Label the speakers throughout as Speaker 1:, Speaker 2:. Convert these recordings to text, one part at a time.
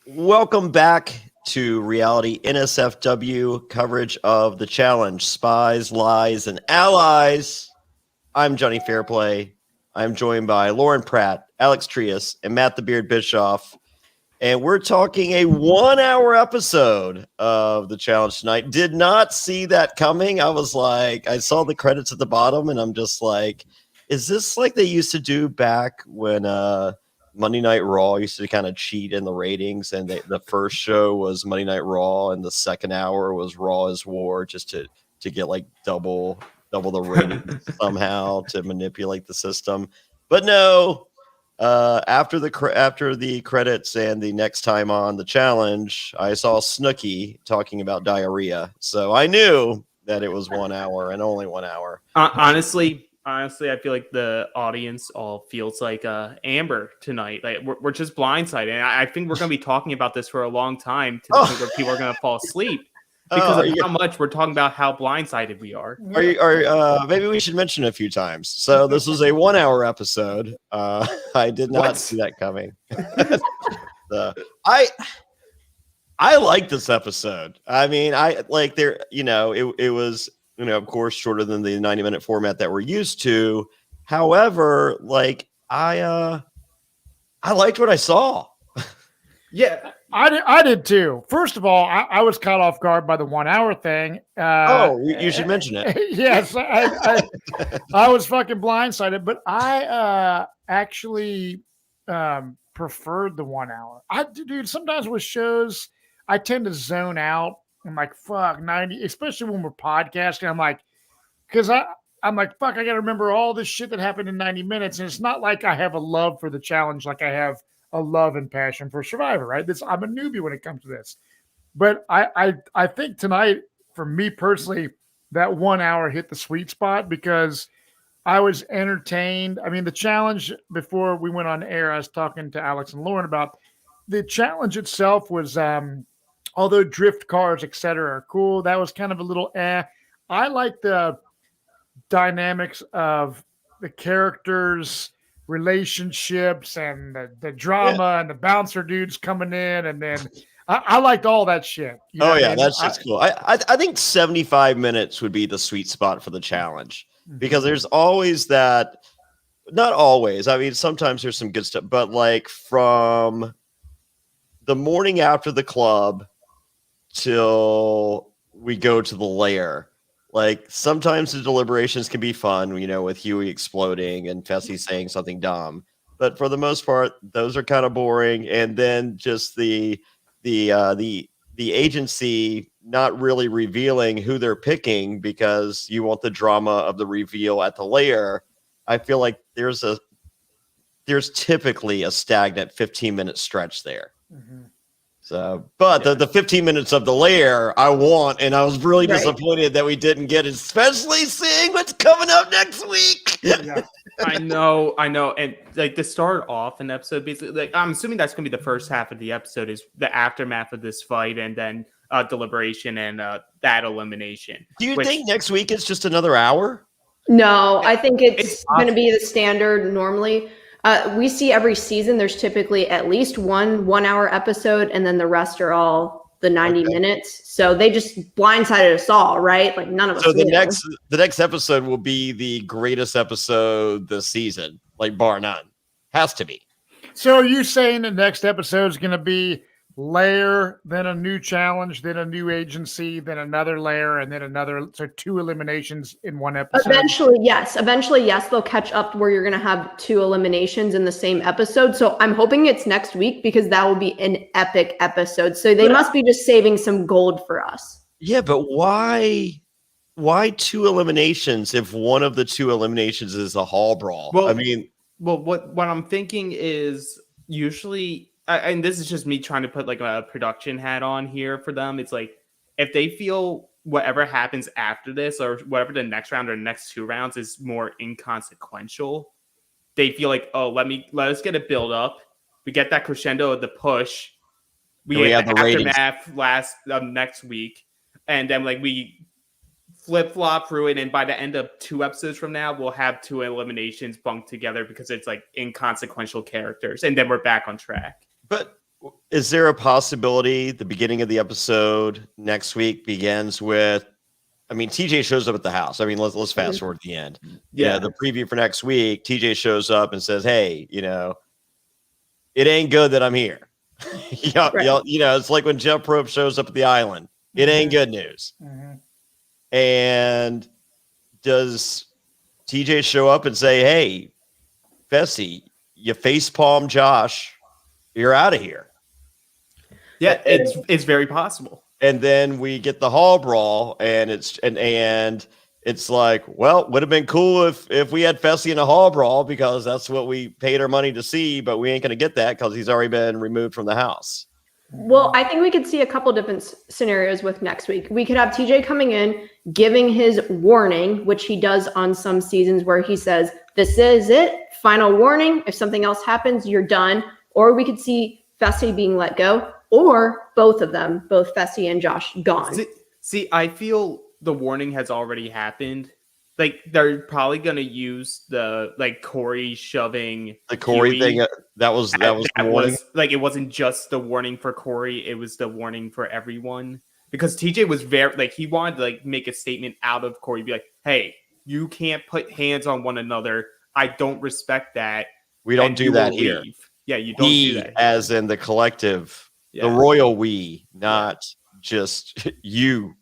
Speaker 1: Welcome back to Reality NSFW coverage of the challenge, Spies, Lies, and Allies. I'm Johnny Fairplay. I'm joined by Lauren Pratt, Alex Trias, and Matt the Beard Bischoff. And we're talking a 1-hour episode of the challenge tonight. Did not see that coming. I was like, I saw the credits at the bottom, and I'm just like, is this like they used to do back when Monday Night Raw used to kind of cheat in the ratings, and the first show was Monday Night Raw, and the second hour was Raw is War, just to get like double the ratings somehow to manipulate the system. But no, after the credits and the next time on the challenge, I saw Snooki talking about diarrhea, so I knew that it was 1 hour and only 1 hour.
Speaker 2: Honestly, I feel like the audience all feels like Amber tonight. Like we're just blindsided. And I think we're going to be talking about this for a long time to the point where people are going to fall asleep because of how much we're talking about how blindsided we are.
Speaker 1: Maybe we should mention a few times. So this was a 1 hour episode. I did not see that coming. I like this episode. I mean, I like there. It was. Of course, shorter than the 90-minute format that we're used to. However, like I liked what I saw.
Speaker 3: Yeah, I did too. First of all, I was caught off guard by the 1 hour thing.
Speaker 1: You should mention it.
Speaker 3: Yes, I was fucking blindsided, but I actually preferred the 1 hour. Dude, sometimes with shows, I tend to zone out. I'm like, fuck, 90, especially when we're podcasting. I'm like, because I'm like, fuck, I got to remember all this shit that happened in 90 minutes. And it's not like I have a love for the challenge like I have a love and passion for Survivor, right? I'm a newbie when it comes to this. But I think tonight, for me personally, that 1 hour hit the sweet spot because I was entertained. I mean, the challenge, before we went on air, I was talking to Alex and Lauren about the challenge itself was, although drift cars, etc., are cool, that was kind of a little I like the dynamics of the characters, relationships, and the drama, and the bouncer dudes coming in, and then I liked all that shit.
Speaker 1: That's just cool. I think 75 minutes would be the sweet spot for the challenge because there's always that. Not always. I mean, sometimes there's some good stuff, but like from the morning after the club till we go to the lair. Like sometimes the deliberations can be fun, with Huey exploding and Fessy saying something dumb. But for the most part, those are kind of boring. And then just the agency not really revealing who they're picking because you want the drama of the reveal at the lair. I feel like there's typically a stagnant 15-minute stretch there. Mm-hmm. So, but the 15 minutes of the lair I want, and I was really disappointed that we didn't get, especially seeing what's coming up next week.
Speaker 2: Yeah. I know, and like to start off an episode, basically, like I'm assuming that's gonna be the first half of the episode is the aftermath of this fight, and then deliberation and that elimination.
Speaker 1: Do you think next week is just another hour?
Speaker 4: No, I think it's going to be the standard normally. We see every season there's typically at least one 1 hour episode, and then the rest are all the 90 minutes. So they just blindsided us all, right? Like none of us.
Speaker 1: So the next episode will be the greatest episode this season, like bar none. Has to be.
Speaker 3: So are you saying the next episode is going to be layer, then a new challenge, then a new agency, then another layer, and then another? So 2 eliminations in one episode.
Speaker 4: Eventually, yes. They'll catch up where you're going to have 2 eliminations in the same episode. So I'm hoping it's next week because that will be an epic episode. So they must be just saving some gold for us.
Speaker 1: Yeah, but why 2 eliminations if one of the 2 eliminations is a hall brawl?
Speaker 2: What I'm thinking is usually. And this is just me trying to put like a production hat on here for them. It's like if they feel whatever happens after this or whatever the next round or next 2 rounds is more inconsequential, they feel like, oh, let us get a build up. We get that crescendo of the push. We have the aftermath next week, and then like we flip-flop through it, and by the end of 2 episodes from now, we'll have 2 eliminations bunked together because it's like inconsequential characters, and then we're back on track.
Speaker 1: But is there a possibility the beginning of the episode next week begins with? I mean, TJ shows up at the house. I mean, let's fast forward to the end.
Speaker 2: Yeah.
Speaker 1: The preview for next week, TJ shows up and says, "Hey, it ain't good that I'm here." It's like when Jeff Probst shows up at the island. It ain't good news. And does TJ show up and say, "Hey, Fessy, you facepalm Josh, you're out of here"?
Speaker 2: Yeah, it's very possible.
Speaker 1: And then we get the hall brawl, and it's like, well, would have been cool if we had Fessy in a hall brawl because that's what we paid our money to see, but we ain't going to get that because he's already been removed from the house.
Speaker 4: Well, I think we could see a couple different scenarios with next week. We could have TJ coming in, giving his warning, which he does on some seasons where he says, "This is it, final warning. If something else happens, you're done." Or we could see Fessy being let go, or both of them, both Fessy and Josh, gone.
Speaker 2: See, I feel the warning has already happened. Like, they're probably going to use the, like, Corey shoving
Speaker 1: the Corey
Speaker 2: Huey.
Speaker 1: Thing. That was
Speaker 2: like, it wasn't just the warning for Corey. It was the warning for everyone. Because TJ was very, like, he wanted to, like, make a statement out of Corey. Be like, "Hey, you can't put hands on one another. I don't respect that.
Speaker 1: We don't do that here."
Speaker 2: Yeah, you don't do that here.
Speaker 1: As in the collective, the royal we, not just you.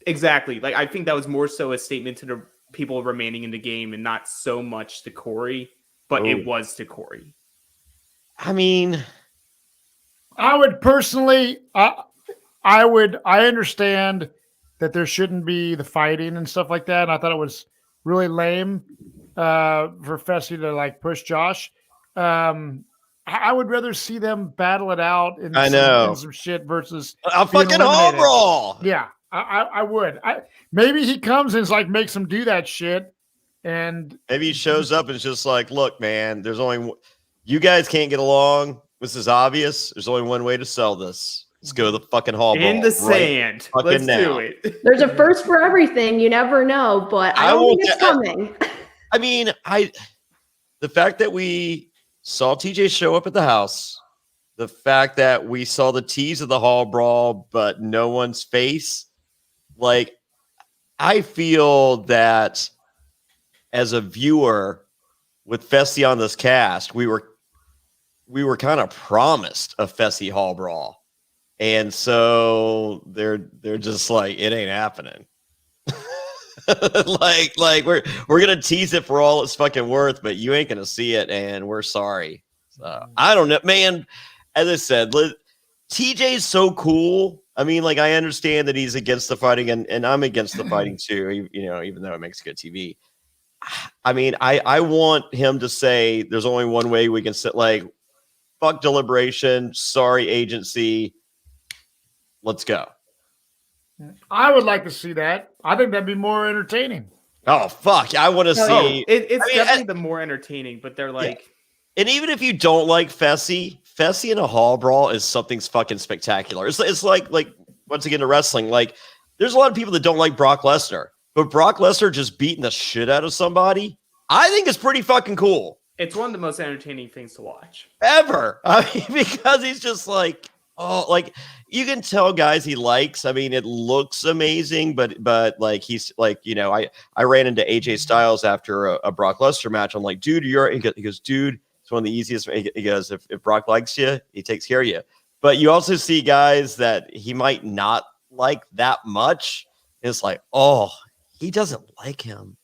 Speaker 2: Exactly. Like, I think that was more so a statement to the people remaining in the game and not so much to Corey, but it was to Corey.
Speaker 1: I mean,
Speaker 3: I would personally, I understand that there shouldn't be the fighting and stuff like that. And I thought it was really lame for Fessy to like push Josh. I would rather see them battle it out in some shit versus
Speaker 1: a fucking hall brawl.
Speaker 3: Yeah, I would. Maybe he comes and is like makes him do that shit, and
Speaker 1: maybe he shows up and is just like, "Look, man, there's only you guys can't get along. This is obvious. There's only one way to sell this. Let's go to the fucking hall brawl
Speaker 2: in the sand. Let's do it."
Speaker 4: There's a first for everything. You never know, but I don't think it's coming.
Speaker 1: I mean, the fact that we saw TJ show up at the house, the fact that we saw the tease of the hall brawl, but no one's face, like, I feel that as a viewer with Fessy on this cast, we were kind of promised a Fessy hall brawl. And so they're just like, it ain't happening. like we're gonna tease it for all it's fucking worth, but you ain't gonna see it, and we're sorry. So I don't know, man. As I said, TJ's so cool. I mean, like, I understand that he's against the fighting, and I'm against the fighting too. Even though it makes good TV. I mean, I want him to say there's only one way we can sit. Like, fuck deliberation. Sorry, agency. Let's go.
Speaker 3: I would like to see that. I think that'd be more entertaining.
Speaker 1: Oh, fuck. I want to see.
Speaker 2: It's definitely the more entertaining, but they're like.
Speaker 1: Yeah. And even if you don't like Fessy in a hall brawl is something fucking spectacular. It's like once again, to wrestling. Like, there's a lot of people that don't like Brock Lesnar, but Brock Lesnar just beating the shit out of somebody, I think it's pretty fucking cool.
Speaker 2: It's one of the most entertaining things to watch.
Speaker 1: Ever. I mean, because he's just like, oh, like, you can tell guys he likes. I mean, it looks amazing, but like, he's like, I ran into AJ Styles after a Brock Lesnar match. I'm like, dude, he goes, dude, it's one of the easiest. He goes, if Brock likes you, he takes care of you. But you also see guys that he might not like that much. It's like, oh, he doesn't like him.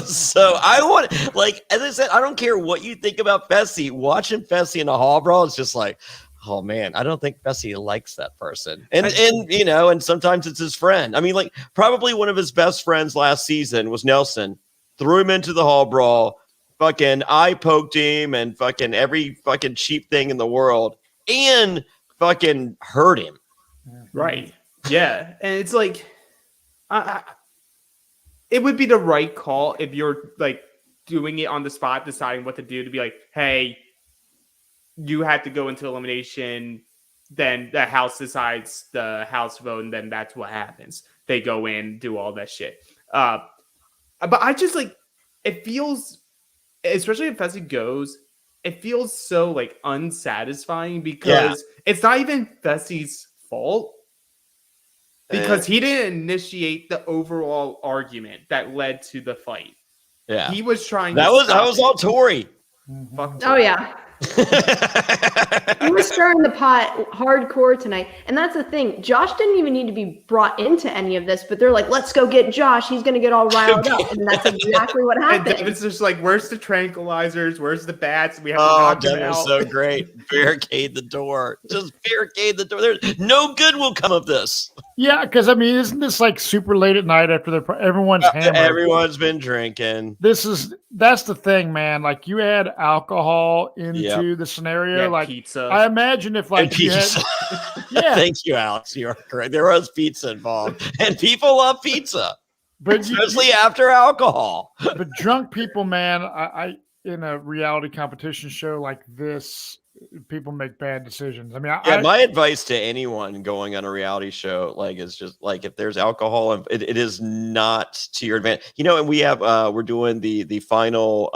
Speaker 1: So I want, like, as I said, I don't care what you think about Fessy. Watching Fessy in a hall brawl, it's just like, oh man, I don't think Fessy likes that person. And sometimes it's his friend. I mean, like, probably one of his best friends last season was Nelson. Threw him into the hall brawl, fucking eye poked him and fucking every fucking cheap thing in the world, and fucking hurt him.
Speaker 2: Right. Yeah. And it's like, it would be the right call if you're like doing it on the spot, deciding what to do, to be like, hey, you have to go into elimination. Then the house decides the house vote, and then that's what happens. They go in, do all that shit. But I just like, it feels, especially if Fessy goes, it feels so like unsatisfying because it's not even Fessy's fault because he didn't initiate the overall argument that led to the fight.
Speaker 1: Yeah,
Speaker 2: he was trying.
Speaker 1: That was all Tori.
Speaker 2: Fuck
Speaker 4: Oh yeah. He was stirring the pot hardcore tonight. And that's the thing. Josh didn't even need to be brought into any of this, but they're like, let's go get Josh. He's going to get all riled up. And that's exactly what
Speaker 2: And
Speaker 4: happened.
Speaker 2: it's just like, where's the tranquilizers? Where's the bats? We have to
Speaker 1: Oh,
Speaker 2: knock them
Speaker 1: that was
Speaker 2: out.
Speaker 1: so great. Barricade the door. Just barricade the door. There's no good will come of this.
Speaker 3: Yeah, because I mean, isn't this like super late at night after everyone's hammered?
Speaker 1: Everyone's been drinking.
Speaker 3: That's the thing, man. Like you add alcohol into the scenario,
Speaker 2: Yeah,
Speaker 3: like
Speaker 2: pizza.
Speaker 3: I imagine if like
Speaker 1: And
Speaker 3: you had,
Speaker 1: pizza.
Speaker 3: yeah,
Speaker 1: Thank you, Alex. You are correct. There was pizza involved, and people love pizza,
Speaker 3: but
Speaker 1: especially after alcohol.
Speaker 3: but drunk people, man. I in a reality competition show like this, people make bad decisions. I mean,
Speaker 1: My advice to anyone going on a reality show is just like if there's alcohol, it is not to your advantage. And we have we're doing the final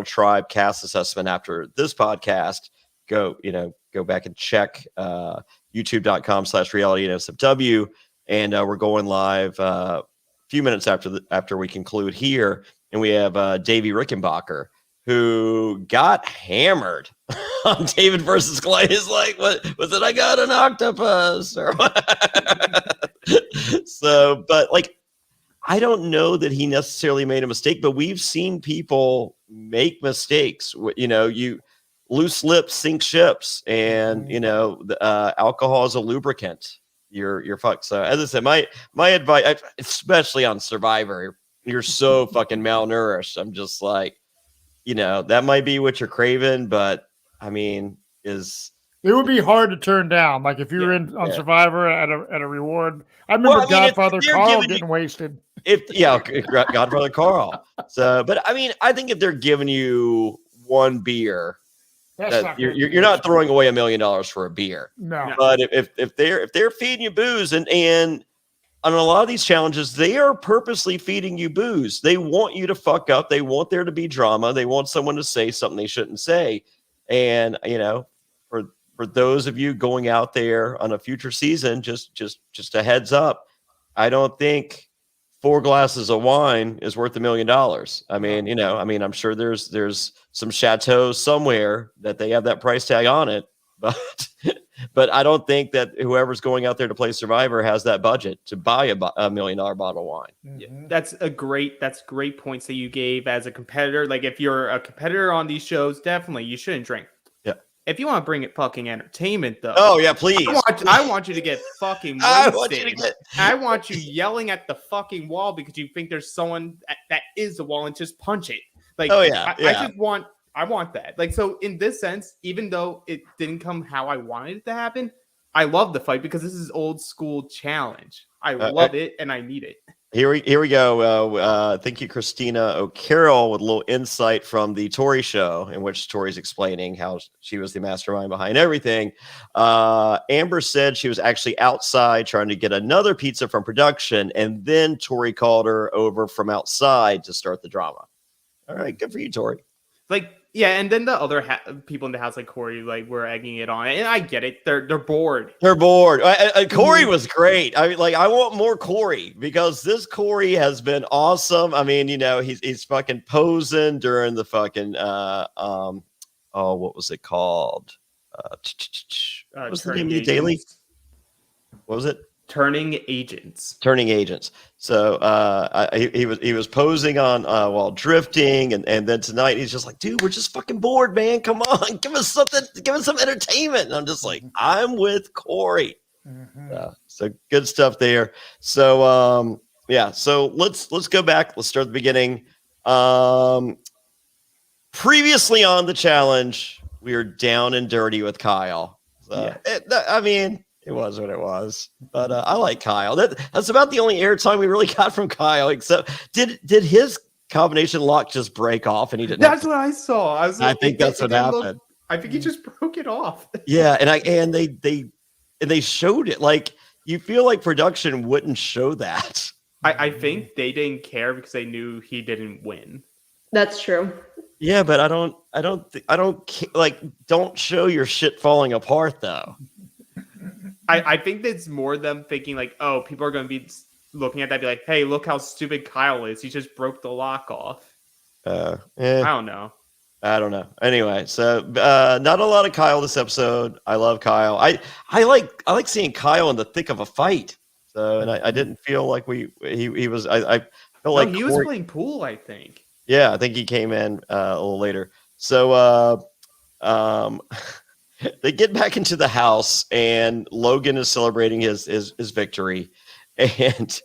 Speaker 1: tribe cast assessment after this podcast. Go back and check youtube.com/reality_nsfw, and we're going live a few minutes after we conclude here, and we have Davey Rickenbacker, who got hammered on David versus Clay. Is like, what was it? I got an octopus or what? So, but I don't know that he necessarily made a mistake, but we've seen people make mistakes. You loose lips sink ships, and alcohol is a lubricant. You're fucked. So as I said, my advice, especially on Survivor, you're so fucking malnourished. I'm just like, that might be what you're craving, but I mean, it
Speaker 3: would be hard to turn down. Like if you were on Survivor at a reward. I remember Godfather Carl getting wasted.
Speaker 1: Godfather Carl. So, but I mean, I think if they're giving you one beer, you're not throwing away $1 million for a beer.
Speaker 3: No.
Speaker 1: But if they're feeding you booze and on a lot of these challenges, they are purposely feeding you booze. They want you to fuck up. They want there to be drama. They want someone to say something they shouldn't say. And for those of you going out there on a future season, just a heads up, I don't think 4 glasses of wine is worth $1 million. I mean, I'm sure there's some chateaus somewhere that they have that price tag on it, but I don't think that whoever's going out there to play Survivor has that budget to buy a $1 million bottle of wine.
Speaker 2: Yeah, that's great points that you gave as a competitor. Like if you're a competitor on these shows, definitely you shouldn't drink.
Speaker 1: Yeah.
Speaker 2: If you want to bring it fucking entertainment though.
Speaker 1: Oh yeah, please.
Speaker 2: I want you to get fucking wasted. I want you yelling at the fucking wall because you think there's someone that is the wall and just punch it. Like, I want that. Like, so in this sense, even though it didn't come how I wanted it to happen, I love the fight because this is old school challenge. I love it and I need it.
Speaker 1: Here we go. Thank you, Christina O'Carroll, with a little insight from the Tori show, in which Tori's explaining how she was the mastermind behind everything. Amber said she was actually outside trying to get another pizza from production, and then Tori called her over from outside to start the drama. All right, good for you, Tori.
Speaker 2: Yeah, and then the other people in the house, like Corey, were egging it on, and I get it. They're bored.
Speaker 1: They're bored. Corey was great. I mean, I want more Corey because this Corey has been awesome. I mean, he's fucking posing during the fucking what was it called? What was the name of the daily? What was it?
Speaker 2: Turning Agents.
Speaker 1: So he was posing on while drifting, and then tonight he's just like, dude, we're just fucking bored, man. Come on, give us something, give us some entertainment. And I'm just like, I'm with Corey. So good stuff there. So so let's go back. Let's start at the beginning. Previously on the challenge, we were down and dirty with Kyle. It was what it was, but I like Kyle. That's about the only airtime we really got from Kyle. Except, did his combination lock just break off and he didn't?
Speaker 2: That's what I saw.
Speaker 1: I think that's what happened.
Speaker 2: I think he just broke it off.
Speaker 1: Yeah, and they showed it. Like, you feel like production wouldn't show that.
Speaker 2: I think they didn't care because they knew he didn't win.
Speaker 4: That's true.
Speaker 1: Yeah, but don't show your shit falling apart though.
Speaker 2: I think that's more them thinking like, oh, people are going to be looking at that, be like, hey, look how stupid Kyle is. He just broke the lock off. I don't know.
Speaker 1: I don't know. Anyway, so not a lot of Kyle this episode. I love Kyle. I like seeing Kyle in the thick of a fight. So, and I didn't feel like he was. I felt like
Speaker 2: he was playing pool, I think.
Speaker 1: Yeah, I think he came in a little later. So they get back into the house, and Logan is celebrating his victory, and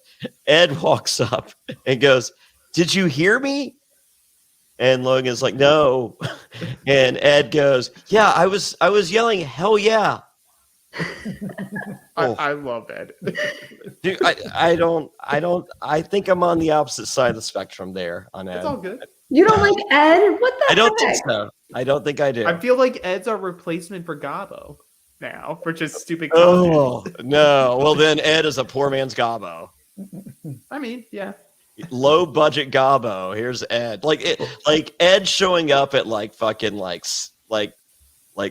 Speaker 1: Ed walks up and goes, "Did you hear me?" And Logan's like, "No," and Ed goes, "Yeah, I was yelling, hell yeah."
Speaker 2: I love Ed.
Speaker 1: Dude, I think I'm on the opposite side of the spectrum there on Ed.
Speaker 2: It's all good.
Speaker 4: You don't like Ed? What the
Speaker 1: I don't
Speaker 4: heck?
Speaker 1: think so. I don't think I do.
Speaker 2: I feel like Ed's our replacement for Gabo now for just stupid
Speaker 1: Oh no! Well, then Ed is a poor man's Gabo.
Speaker 2: I mean, yeah.
Speaker 1: Low budget Gabo. Here's Ed. Like Ed showing up at like fucking like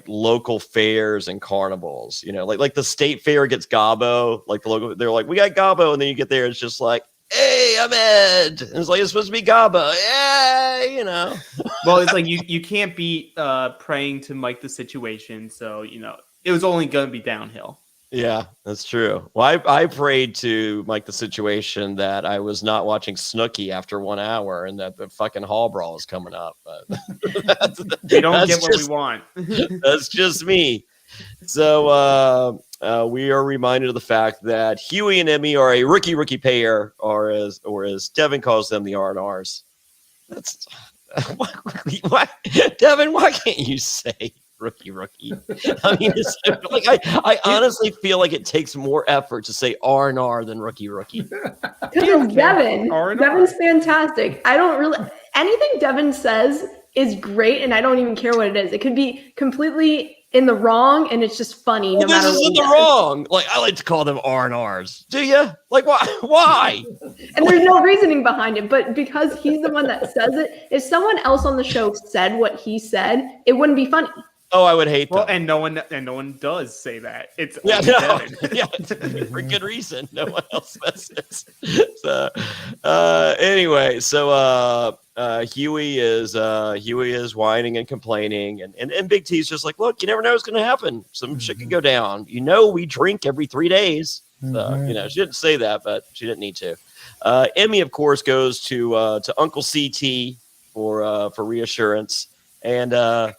Speaker 1: local fairs and carnivals. You know, like the state fair gets Gabo. Like the local, they're like, we got Gabo, and then you get there, it's just like, hey, I'm Ed. And it's like, it's supposed to be Gabo. Yeah, you know.
Speaker 2: Well, it's like you can't be praying to Mike the Situation, so you know it was only going to be downhill.
Speaker 1: Yeah, that's true. Well, I prayed to Mike the Situation that I was not watching Snooki after 1 hour, and that the fucking hall brawl is coming up. But
Speaker 2: we don't get what we want.
Speaker 1: That's just me. So we are reminded of the fact that Huey and Emmy are a rookie pair, or as Devin calls them, the R&Rs. That's why Devin, why can't you say rookie? I mean, it's like I honestly feel like it takes more effort to say R&R than rookie.
Speaker 4: Because it's Devin. Devin's fantastic. I don't really anything Devin says is great, and I don't even care what it is. It could be completely in the wrong, and it's just funny. No matter
Speaker 1: this is in the wrong. Like, I like to call them R&Rs. Do you? Like, why?
Speaker 4: And there's no reasoning behind it, but because he's the one that says it, if someone else on the show said what he said, it wouldn't be funny.
Speaker 1: Oh, I would hate that.
Speaker 2: Well, and no one does say that. It's
Speaker 1: for good reason. No one else says it. So, anyway, so Huey is whining and complaining, and Big T's just like, look, you never know what's going to happen. Some shit could go down. You know, we drink every 3 days. So, you know, she didn't say that, but she didn't need to. Emmy, of course, goes to Uncle CT for reassurance, and.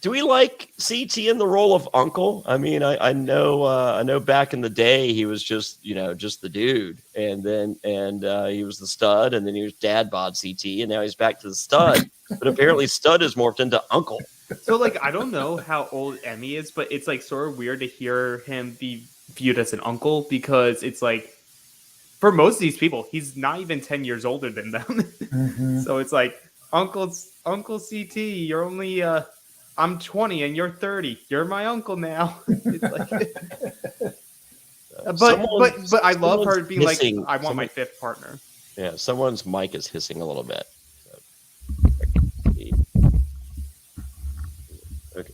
Speaker 1: Do we like CT in the role of uncle? I mean, I know back in the day he was just the dude, and he was the stud, and then he was dad bod CT, and now he's back to the stud. But apparently, stud is morphed into uncle.
Speaker 2: So like, I don't know how old Emmy is, but it's like sort of weird to hear him be viewed as an uncle, because it's like for most of these people, he's not even 10 years older than them. So it's like Uncle CT, you're only I'm 20 and you're 30. You're my uncle now. It's like, but I love her being hissing. Like, I want my fifth partner.
Speaker 1: Yeah, someone's mic is hissing a little bit. Okay.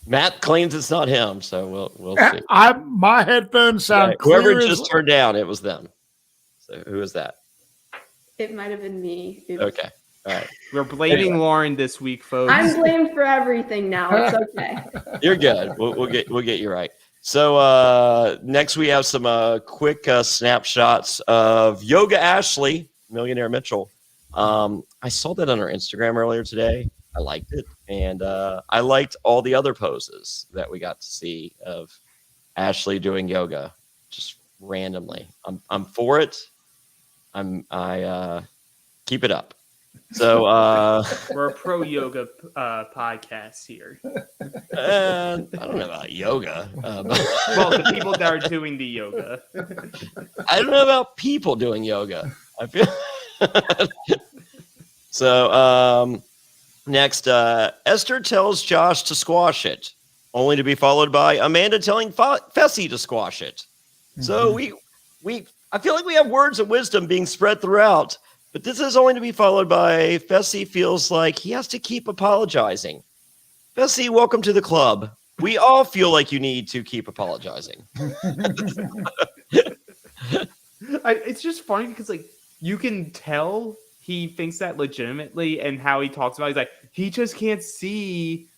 Speaker 1: Matt claims it's not him, so we'll see.
Speaker 3: My headphones sound
Speaker 1: whoever just turned down, it was them. So who is that?
Speaker 4: It might have been me.
Speaker 1: Okay. All right.
Speaker 2: We're blaming Lauren this week, folks.
Speaker 4: I'm blamed for everything now. It's okay.
Speaker 1: You're good. We'll get you right. So next we have some quick snapshots of Yoga Ashley, Millionaire Mitchell. I saw that on her Instagram earlier today. I liked it, and I liked all the other poses that we got to see of Ashley doing yoga, just randomly. I'm for it. I keep it up. So
Speaker 2: we're a pro yoga podcast here.
Speaker 1: I don't know about yoga.
Speaker 2: Well, the people that are doing the yoga.
Speaker 1: I don't know about people doing yoga. I feel so. Next, Esther tells Josh to squash it, only to be followed by Amanda telling Fessy to squash it. So I feel like we have words of wisdom being spread throughout. But this is only to be followed by Fessy feels like he has to keep apologizing. Fessy, welcome to the club. We all feel like you need to keep apologizing.
Speaker 2: It's just funny because like you can tell he thinks that legitimately, and how he talks about it, he's like he just can't see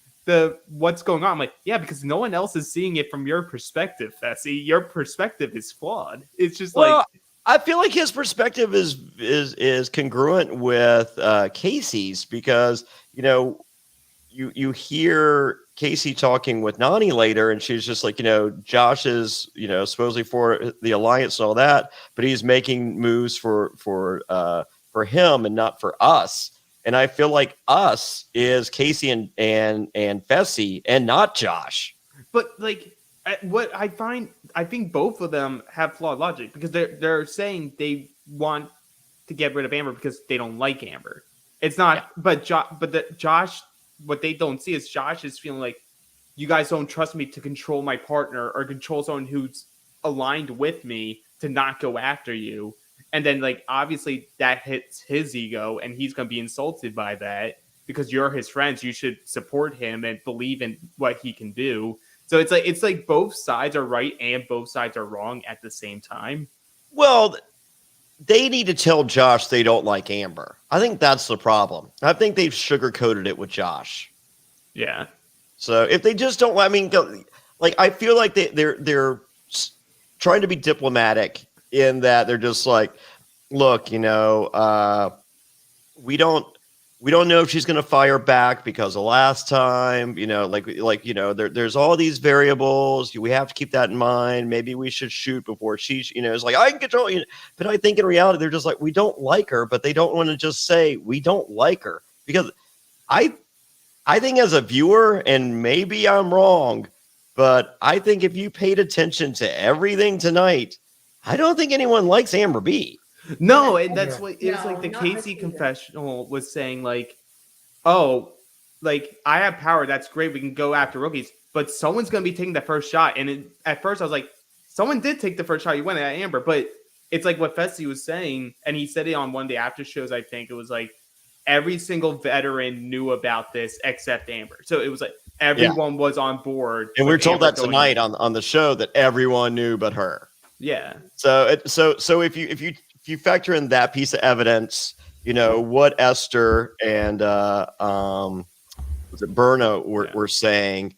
Speaker 2: what's going on. I'm like, yeah, because no one else is seeing it from your perspective, Fessy. Your perspective is flawed. It's just like
Speaker 1: I feel like his perspective is congruent with Casey's, because you hear Casey talking with Nani later, and she's just like, Josh is, supposedly for the alliance and all that, but he's making moves for him and not for us. And I feel like us is Casey and Fessy, and not Josh.
Speaker 2: But like what I think both of them have flawed logic, because they're saying they want to get rid of Amber because they don't like Amber. It's not, but Josh, what they don't see is Josh is feeling like you guys don't trust me to control my partner or control someone who's aligned with me to not go after you. And then like obviously that hits his ego, and he's going to be insulted by that because you're his friends. You should support him and believe in what he can do. So it's like both sides are right and both sides are wrong at the same time.
Speaker 1: Well, they need to tell Josh they don't like Amber. I think that's the problem. I think they've sugarcoated it with Josh.
Speaker 2: Yeah.
Speaker 1: So if they just don't, I feel like they're trying to be diplomatic in that they're just like, look, we don't know if she's going to fire back because the last time, there's all these variables. We have to keep that in mind. Maybe we should shoot before she's, it's like, I can control you. But I think in reality, they're just like, we don't like her, but they don't want to just say we don't like her, because I think as a viewer, and maybe I'm wrong, but I think if you paid attention to everything tonight, I don't think anyone likes Amber B.
Speaker 2: No, and that's what it was like. The
Speaker 4: not
Speaker 2: Casey
Speaker 4: either.
Speaker 2: confessional was saying like, oh, like I have power. That's great. We can go after rookies, but someone's going to be taking the first shot. And at first I was like, someone did take the first shot. You went at Amber, but it's like what Fessy was saying. And he said it on one of the after shows. I think it was like every single veteran knew about this except Amber. So it was like everyone was on board.
Speaker 1: And we were told
Speaker 2: Amber
Speaker 1: that tonight on the show that everyone knew but her.
Speaker 2: Yeah.
Speaker 1: So if you factor in that piece of evidence, what Esther and was it Berna were saying,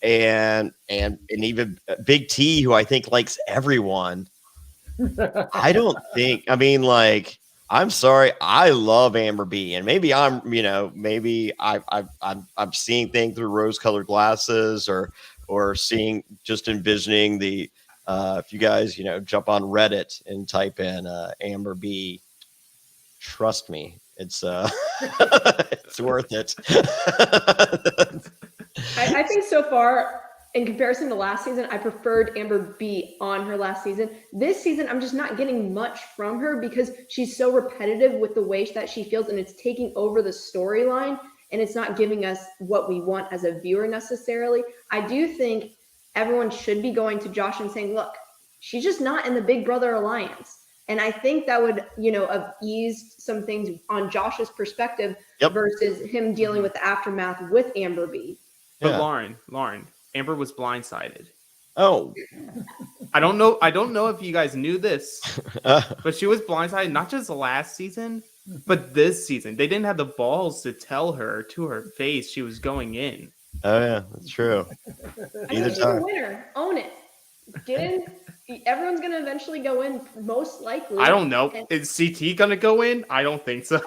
Speaker 1: and even Big T, who I think likes everyone. I don't think. I mean, like, I'm sorry, I love Amber B, and maybe I'm seeing things through rose-colored glasses, or envisioning the. If you guys, jump on Reddit and type in Amber B, trust me, it's it's worth it.
Speaker 4: I think so far, in comparison to last season, I preferred Amber B on her last season. This season, I'm just not getting much from her because she's so repetitive with the way that she feels, and it's taking over the storyline, and it's not giving us what we want as a viewer necessarily. I do think everyone should be going to Josh and saying, look, she's just not in the Big Brother alliance. And I think that would, have eased some things on Josh's perspective versus him dealing with the aftermath with Amber B.
Speaker 2: But Lauren, Amber was blindsided.
Speaker 1: Oh,
Speaker 2: I don't know if you guys knew this, but she was blindsided not just last season, but this season. They didn't have the balls to tell her to her face she was going in.
Speaker 1: Oh yeah, that's true.
Speaker 4: I mean, she's a winner. Own it. Get in. Everyone's gonna eventually go in, most likely.
Speaker 2: I don't know. Is CT gonna go in? I don't think so.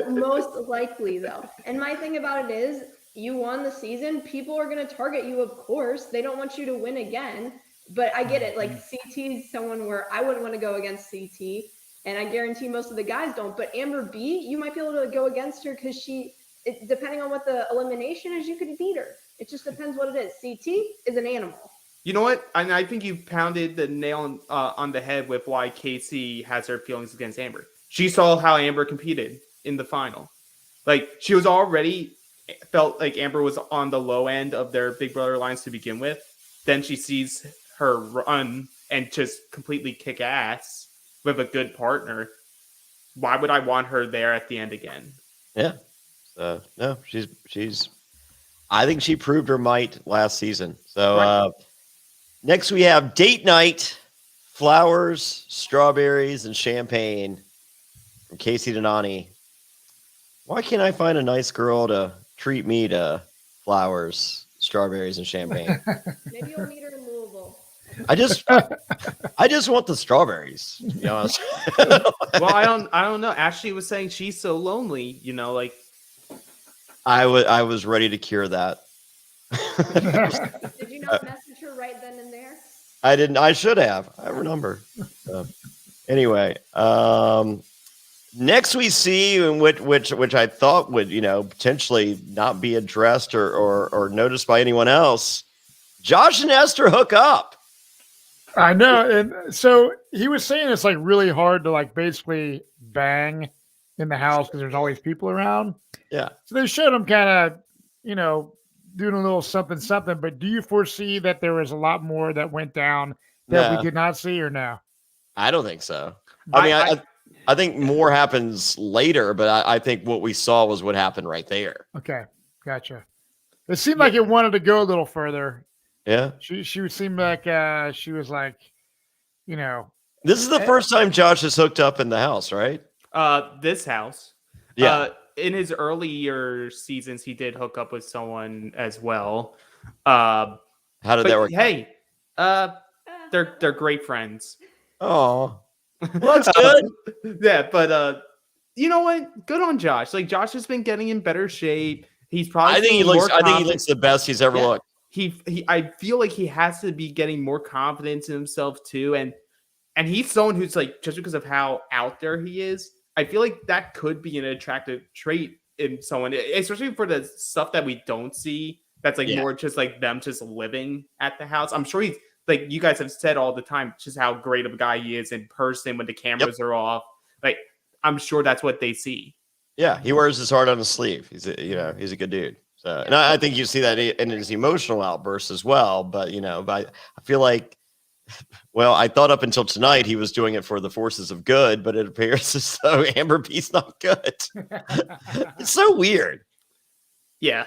Speaker 4: Most likely, though. And my thing about it is, you won the season. People are gonna target you, of course. They don't want you to win again. But I get it. Like, CT's someone where I wouldn't want to go against CT, and I guarantee most of the guys don't. But Amber B, you might be able to go against her because depending on what the elimination is, you could beat her. It just depends what it is. CT is an animal.
Speaker 2: You know what? And I think you pounded the nail on the head with why Casey has her feelings against Amber. She saw how Amber competed in the final. Like, she was already felt like Amber was on the low end of their Big Brother alliance to begin with. Then she sees her run and just completely kick ass with a good partner. why would I want her there at the end again?
Speaker 1: Yeah. So no, she's. I think she proved her might last season. So
Speaker 2: Right.
Speaker 1: next we have date night, flowers, strawberries, and champagne from Casey Donani. Why can't I find a nice girl to treat me to flowers, strawberries, and champagne?
Speaker 4: Maybe you'll meet her in Louisville.
Speaker 1: I just want the strawberries, to be honest.
Speaker 2: Well, I don't know. Ashley was saying she's so lonely, like
Speaker 1: I was ready to cure that.
Speaker 4: Did you not message her right then and there?
Speaker 1: I didn't. I should have. I have her number. Anyway, next we see, which I thought would potentially not be addressed or noticed by anyone else. Josh and Esther hook up.
Speaker 3: I know, and so he was saying it's like really hard to like basically bang in the house because there's always people around.
Speaker 1: Yeah.
Speaker 3: So they showed him kind of, doing a little something. But do you foresee that there was a lot more that went down that we did not see, or no?
Speaker 1: I don't think so. I think more happens later, but I think what we saw was what happened right there.
Speaker 3: Okay, gotcha. It seemed like it wanted to go a little further.
Speaker 1: Yeah.
Speaker 3: She would seem like she was like,
Speaker 1: This is the first time Josh has hooked up in the house, right?
Speaker 2: This house.
Speaker 1: Yeah.
Speaker 2: In his earlier seasons, he did hook up with someone as well. How
Speaker 1: did that work?
Speaker 2: Hey, they're great friends.
Speaker 1: Oh, well, that's good.
Speaker 2: Yeah, but you know what? Good on Josh. Like Josh has been getting in better shape. He's probably.
Speaker 1: I think he looks the best he's ever looked.
Speaker 2: I feel like he has to be getting more confidence in himself too, and he's someone who's like, just because of how out there he is, I feel like that could be an attractive trait in someone, especially for the stuff that we don't see. That's like more just like them just living at the house. I'm sure he's like, you guys have said all the time, just how great of a guy he is in person when the cameras are off. Like, I'm sure that's what they see.
Speaker 1: Yeah, he wears his heart on his sleeve. He's a good dude. So, and I think you see that in his emotional outbursts as well. But I feel like, well, I thought up until tonight he was doing it for the forces of good, but it appears as though Amber B's not good. It's so weird.
Speaker 2: Yeah,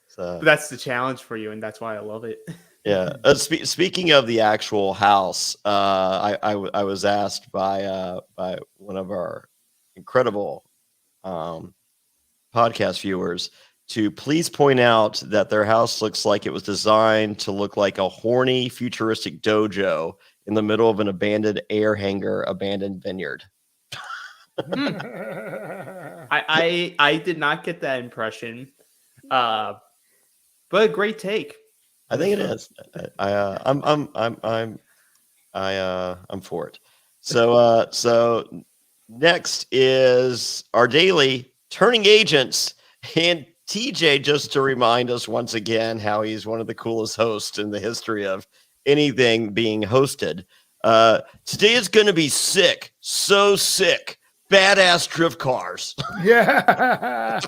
Speaker 1: so
Speaker 2: that's the challenge for you, and that's why I love it.
Speaker 1: Yeah. Speaking of the actual house, I was asked by one of our incredible podcast viewers to please point out that their house looks like it was designed to look like a horny, futuristic dojo in the middle of an abandoned air hangar, abandoned vineyard.
Speaker 2: I did not get that impression, but a great take.
Speaker 1: I think it is. I'm for it. So next is our daily turning agents and TJ, just to remind us once again how he's one of the coolest hosts in the history of anything being hosted. Today is going to be sick, so sick, badass drift cars.
Speaker 3: Yeah,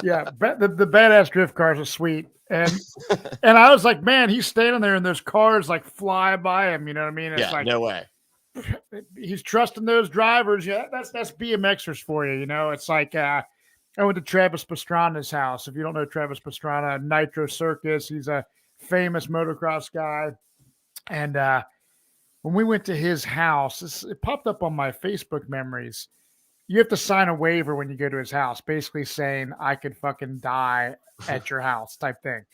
Speaker 3: yeah. The badass drift cars are sweet, and I was like, man, he's standing there, and those cars like fly by him. You know what I mean? It's like,
Speaker 1: no way.
Speaker 3: He's trusting those drivers. Yeah, that's BMXers for you. It's like. I went to Travis Pastrana's house. If you don't know Travis Pastrana, Nitro Circus, he's a famous motocross guy. And when we went to his house, it popped up on my Facebook memories. You have to sign a waiver when you go to his house, basically saying, I could fucking die at your house type thing.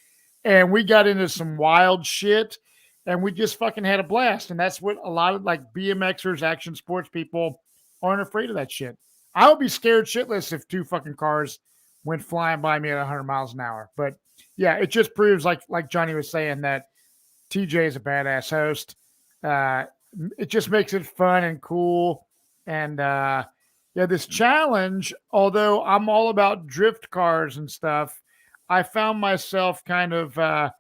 Speaker 3: And we got into some wild shit, and we just fucking had a blast. And that's what a lot of like BMXers, action sports people aren't afraid of that shit. I would be scared shitless if two fucking cars went flying by me at 100 miles an hour. But yeah, it just proves, like Johnny was saying, that TJ is a badass host. It just makes it fun and cool. And this challenge, although I'm all about drift cars and stuff, I found myself kind of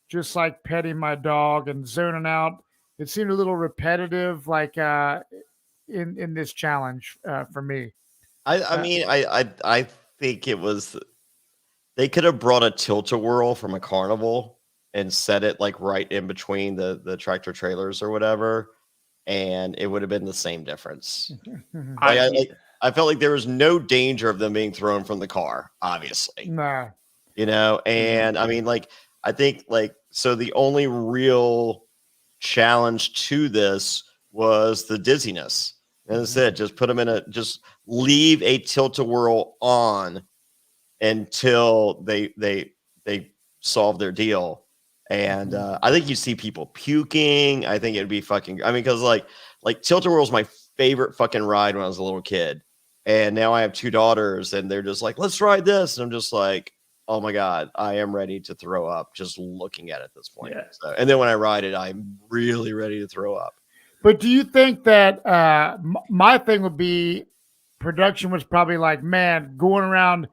Speaker 3: just like petting my dog and zoning out. It seemed a little repetitive, like in this challenge for me.
Speaker 1: I think it was, they could have brought a tilt-a-whirl from a carnival and set it like right in between the tractor trailers or whatever, and it would have been the same difference. I I felt like there was no danger of them being thrown from the car, obviously.
Speaker 3: Nah.
Speaker 1: You know, and I mean, like, I think, like, so the only real challenge to this was the dizziness. And as I said, just put them just leave a tilt-a-whirl on until they solve their deal. And I think you see people puking. I think it'd be fucking, I mean, because like tilt-a-whirl was my favorite fucking ride when I was a little kid. And now I have 2 daughters and they're just like, let's ride this. And I'm just like, oh my God, I am ready to throw up just looking at it at this point.
Speaker 2: Yeah.
Speaker 1: So, and then when I ride it, I'm really ready to throw up.
Speaker 3: But do you think that my thing would be production was probably like, man, going around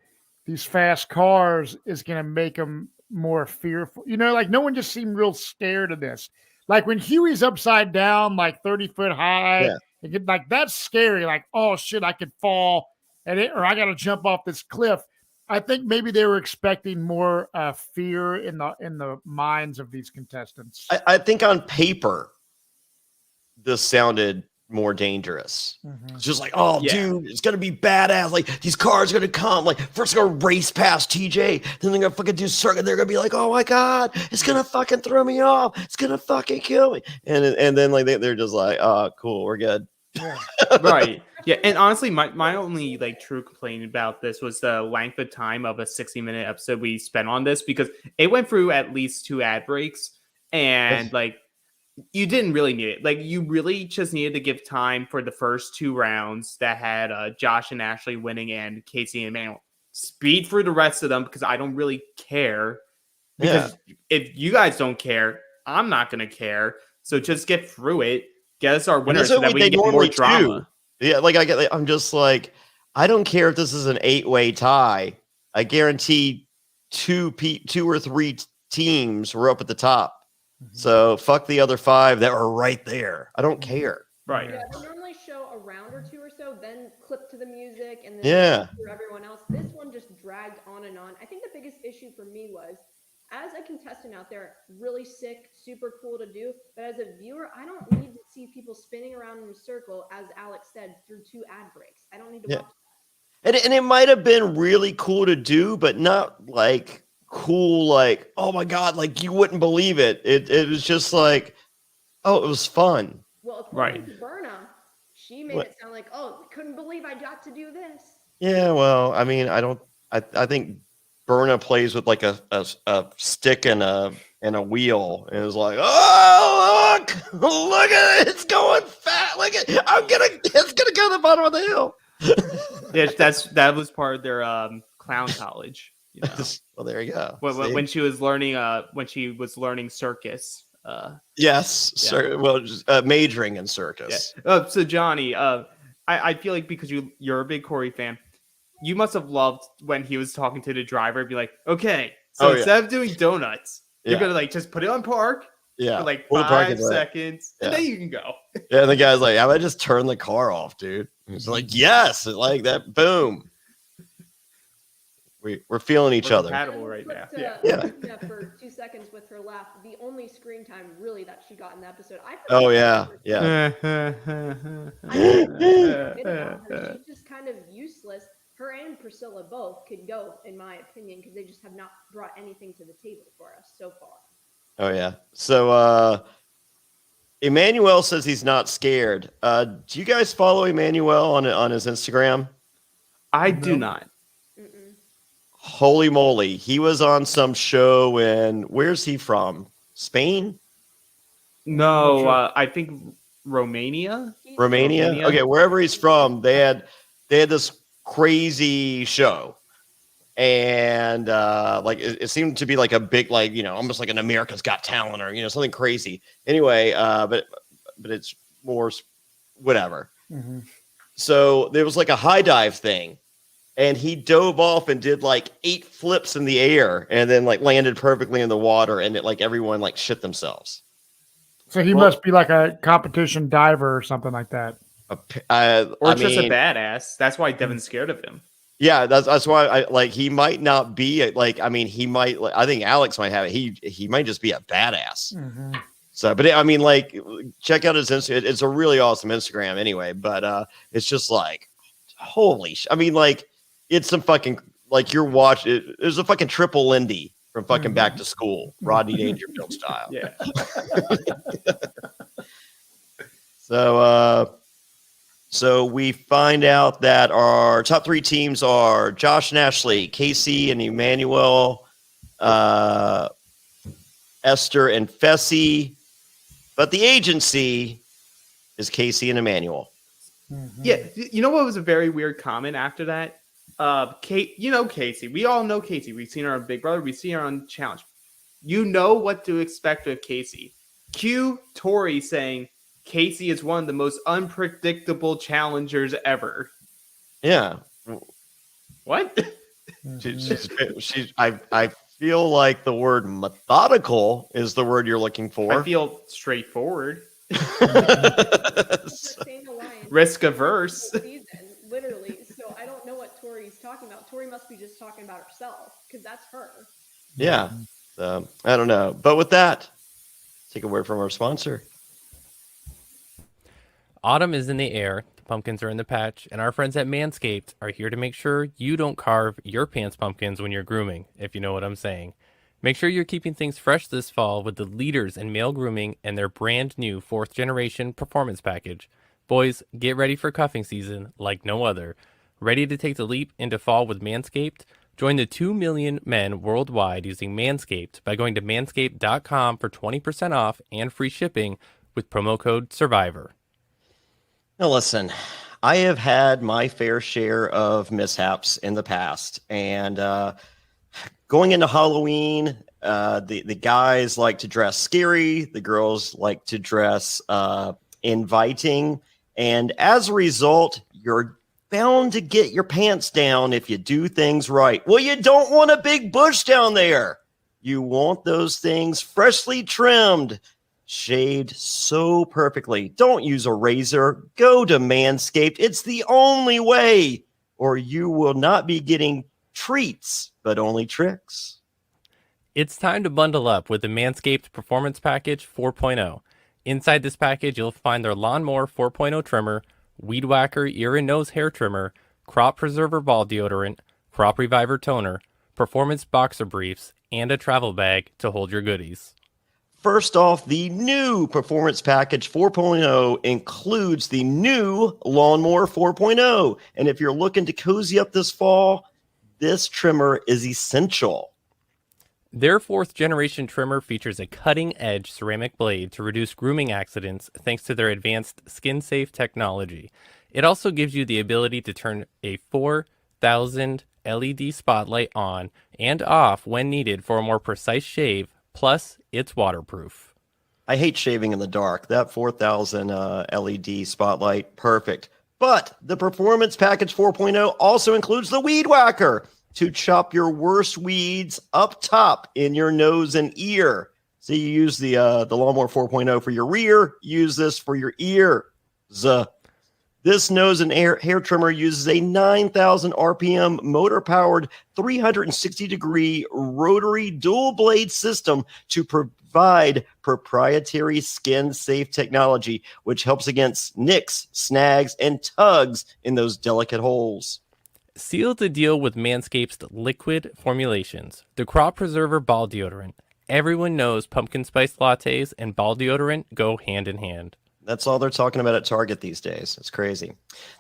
Speaker 3: these fast cars is going to make them more fearful. You know, like no one just seemed real scared of this. Like when Huey's upside down, like 30 foot high, like that's scary. Like, oh shit, I could fall or I got to jump off this cliff. I think maybe they were expecting more fear in the minds of these contestants.
Speaker 1: I think on paper, this sounded more dangerous. It's just like, oh, dude, it's gonna be badass. Like these cars are gonna come. Like first they're gonna race past TJ, then they're gonna fucking do circuit. They're gonna be like, oh my God, it's gonna fucking throw me off. It's gonna fucking kill me. And then like they're just like, oh, cool, we're good.
Speaker 2: Right. Yeah. And honestly, my only like true complaint about this was the length of time of a 60-minute episode we spent on this, because it went through at least 2 ad breaks, and like you didn't really need it. Like you really just needed to give time for the first 2 rounds that had Josh and Ashley winning and Casey and Emmanuel. Speed through the rest of them because I don't really care. Because if you guys don't care, I'm not going to care. So just get through it. Get us our winners so that we can get more drama.
Speaker 1: Yeah, like I'm just like, I don't care if this is an 8-way tie. I guarantee 2 or 3 teams were up at the top. So fuck the other 5 that were right there. I don't care.
Speaker 2: Right.
Speaker 4: Yeah, they normally show a round or 2 or so, then clip to the music, and then for everyone else. This one just dragged on and on. I think the biggest issue for me was, as a contestant out there, really sick, super cool to do, but as a viewer, I don't need to see people spinning around in a circle, as Alex said, through 2 ad breaks. I don't need to watch that.
Speaker 1: And it might have been really cool to do, but not like cool, like, oh my God, like you wouldn't believe it. It was just like, oh, it was fun.
Speaker 4: Well, according to Berna, she made it sound like, oh, couldn't believe I got to do this. Yeah,
Speaker 1: well, I mean, I think Berna plays with like a stick and a wheel, and is like, oh look at it, it's going fast. Look at it's gonna go to the bottom of the hill.
Speaker 2: Yeah, that was part of their clown college. You know?
Speaker 1: Well, there you go.
Speaker 2: When she was learning circus.
Speaker 1: Majoring in circus.
Speaker 2: Yeah. So Johnny, I feel like because you're a big Corey fan, you must have loved when he was talking to the driver, be like, okay, so instead of doing donuts, you're gonna like just put it on park. For like 5 seconds, and then you can go.
Speaker 1: Yeah, and the guy's like, "How about I just turn the car off, dude?" He's like, "Yes," like that. Boom. We're feeling each other.
Speaker 2: Compatible right now.
Speaker 4: For 2 seconds with her laugh, the only screen time really that she got in the episode. She's just kind of useless. Her and Priscilla both could go, in my opinion, because they just have not brought anything to the table for us so far.
Speaker 1: Oh yeah. So Emmanuel says he's not scared. Do you guys follow Emmanuel on his Instagram?
Speaker 2: I do not.
Speaker 1: Holy moly. He was on some show where's he from? Spain?
Speaker 2: No, I think Romania.
Speaker 1: Romania? Okay, wherever he's from, they had this crazy show. And like it seemed to be like a big, like, you know, almost like an America's Got Talent or, you know, something crazy. Anyway, but it's more whatever. So there was like a high dive thing, and he dove off and did like 8 flips in the air, and then like landed perfectly in the water, and it like everyone like shit themselves.
Speaker 3: So he must be like a competition diver or something like that.
Speaker 2: Or just a badass. That's why Devin's scared of him.
Speaker 1: Yeah, that's why he might not be like, I mean, he might, I think Alex might have it. He might just be a badass. So, but I mean, like, check out his Instagram. It's a really awesome Instagram anyway, but it's just like, holy I mean, like, it's some fucking, like, you're watching, it was a fucking triple Lindy from fucking Back to School, Rodney Dangerfield style.
Speaker 2: Yeah.
Speaker 1: So we find out that our top 3 teams are Josh and Ashley, Casey and Emmanuel, Esther and Fessy, but the agency is Casey and Emmanuel.
Speaker 2: Yeah, you know what was a very weird comment after that? Kate, you know Casey. We all know Casey. We've seen her on Big Brother. We've seen her on Challenge. You know what to expect with Casey. Cue Tori saying Casey is one of the most unpredictable challengers ever.
Speaker 1: Yeah.
Speaker 2: What?
Speaker 1: I feel like the word methodical is the word you're looking for.
Speaker 2: I feel straightforward.
Speaker 4: The same alliance.
Speaker 2: Risk averse.
Speaker 4: Season, literally. So I don't know what Tori's talking about. Tori must be just talking about herself because that's her.
Speaker 1: Yeah. I don't know. But with that, take a word from our sponsor.
Speaker 5: Autumn is in the air, the pumpkins are in the patch, and our friends at Manscaped are here to make sure you don't carve your pants pumpkins when you're grooming, if you know what I'm saying. Make sure you're keeping things fresh this fall with the leaders in male grooming and their brand new 4th generation performance package. Boys, get ready for cuffing season like no other. Ready to take the leap into fall with Manscaped? Join the 2 million men worldwide using Manscaped by going to manscaped.com for 20% off and free shipping with promo code SURVIVOR.
Speaker 1: Now, listen, I have had my fair share of mishaps in the past, and going into Halloween, the guys like to dress scary, the girls like to dress inviting, and as a result, you're bound to get your pants down if you do things right. Well, you don't want a big bush down there. You want those things freshly trimmed, shaved so perfectly. Don't use a razor. Go to Manscaped. It's the only way, or you will not be getting treats, but only tricks.
Speaker 5: It's time to bundle up with the Manscaped Performance Package 4.0. Inside this package, you'll find their Lawnmower 4.0 trimmer, Weed Whacker ear and nose hair trimmer, Crop Preserver ball deodorant, Crop Reviver toner, Performance boxer briefs, and a travel bag to hold your goodies.
Speaker 1: First off, the new Performance Package 4.0 includes the new Lawnmower 4.0. And if you're looking to cozy up this fall, this trimmer is essential.
Speaker 5: Their 4th generation trimmer features a cutting-edge ceramic blade to reduce grooming accidents thanks to their advanced skin-safe technology. It also gives you the ability to turn a 4,000 LED spotlight on and off when needed for a more precise shave, plus it's waterproof.
Speaker 1: I hate shaving in the dark. That 4,000 LED spotlight, perfect. But the Performance Package 4.0 also includes the Weed Whacker to chop your worst weeds up top in your nose and ear. So you use the Lawnmower 4.0 for your rear, use this for your ears. This nose and hair trimmer uses a 9,000 RPM motor-powered 360-degree rotary dual-blade system to provide proprietary skin-safe technology, which helps against nicks, snags, and tugs in those delicate holes.
Speaker 5: Seal the deal with Manscaped's liquid formulations. The Crop Preserver ball deodorant. Everyone knows pumpkin spice lattes and ball deodorant go hand in hand.
Speaker 1: That's all they're talking about at Target these days. It's crazy.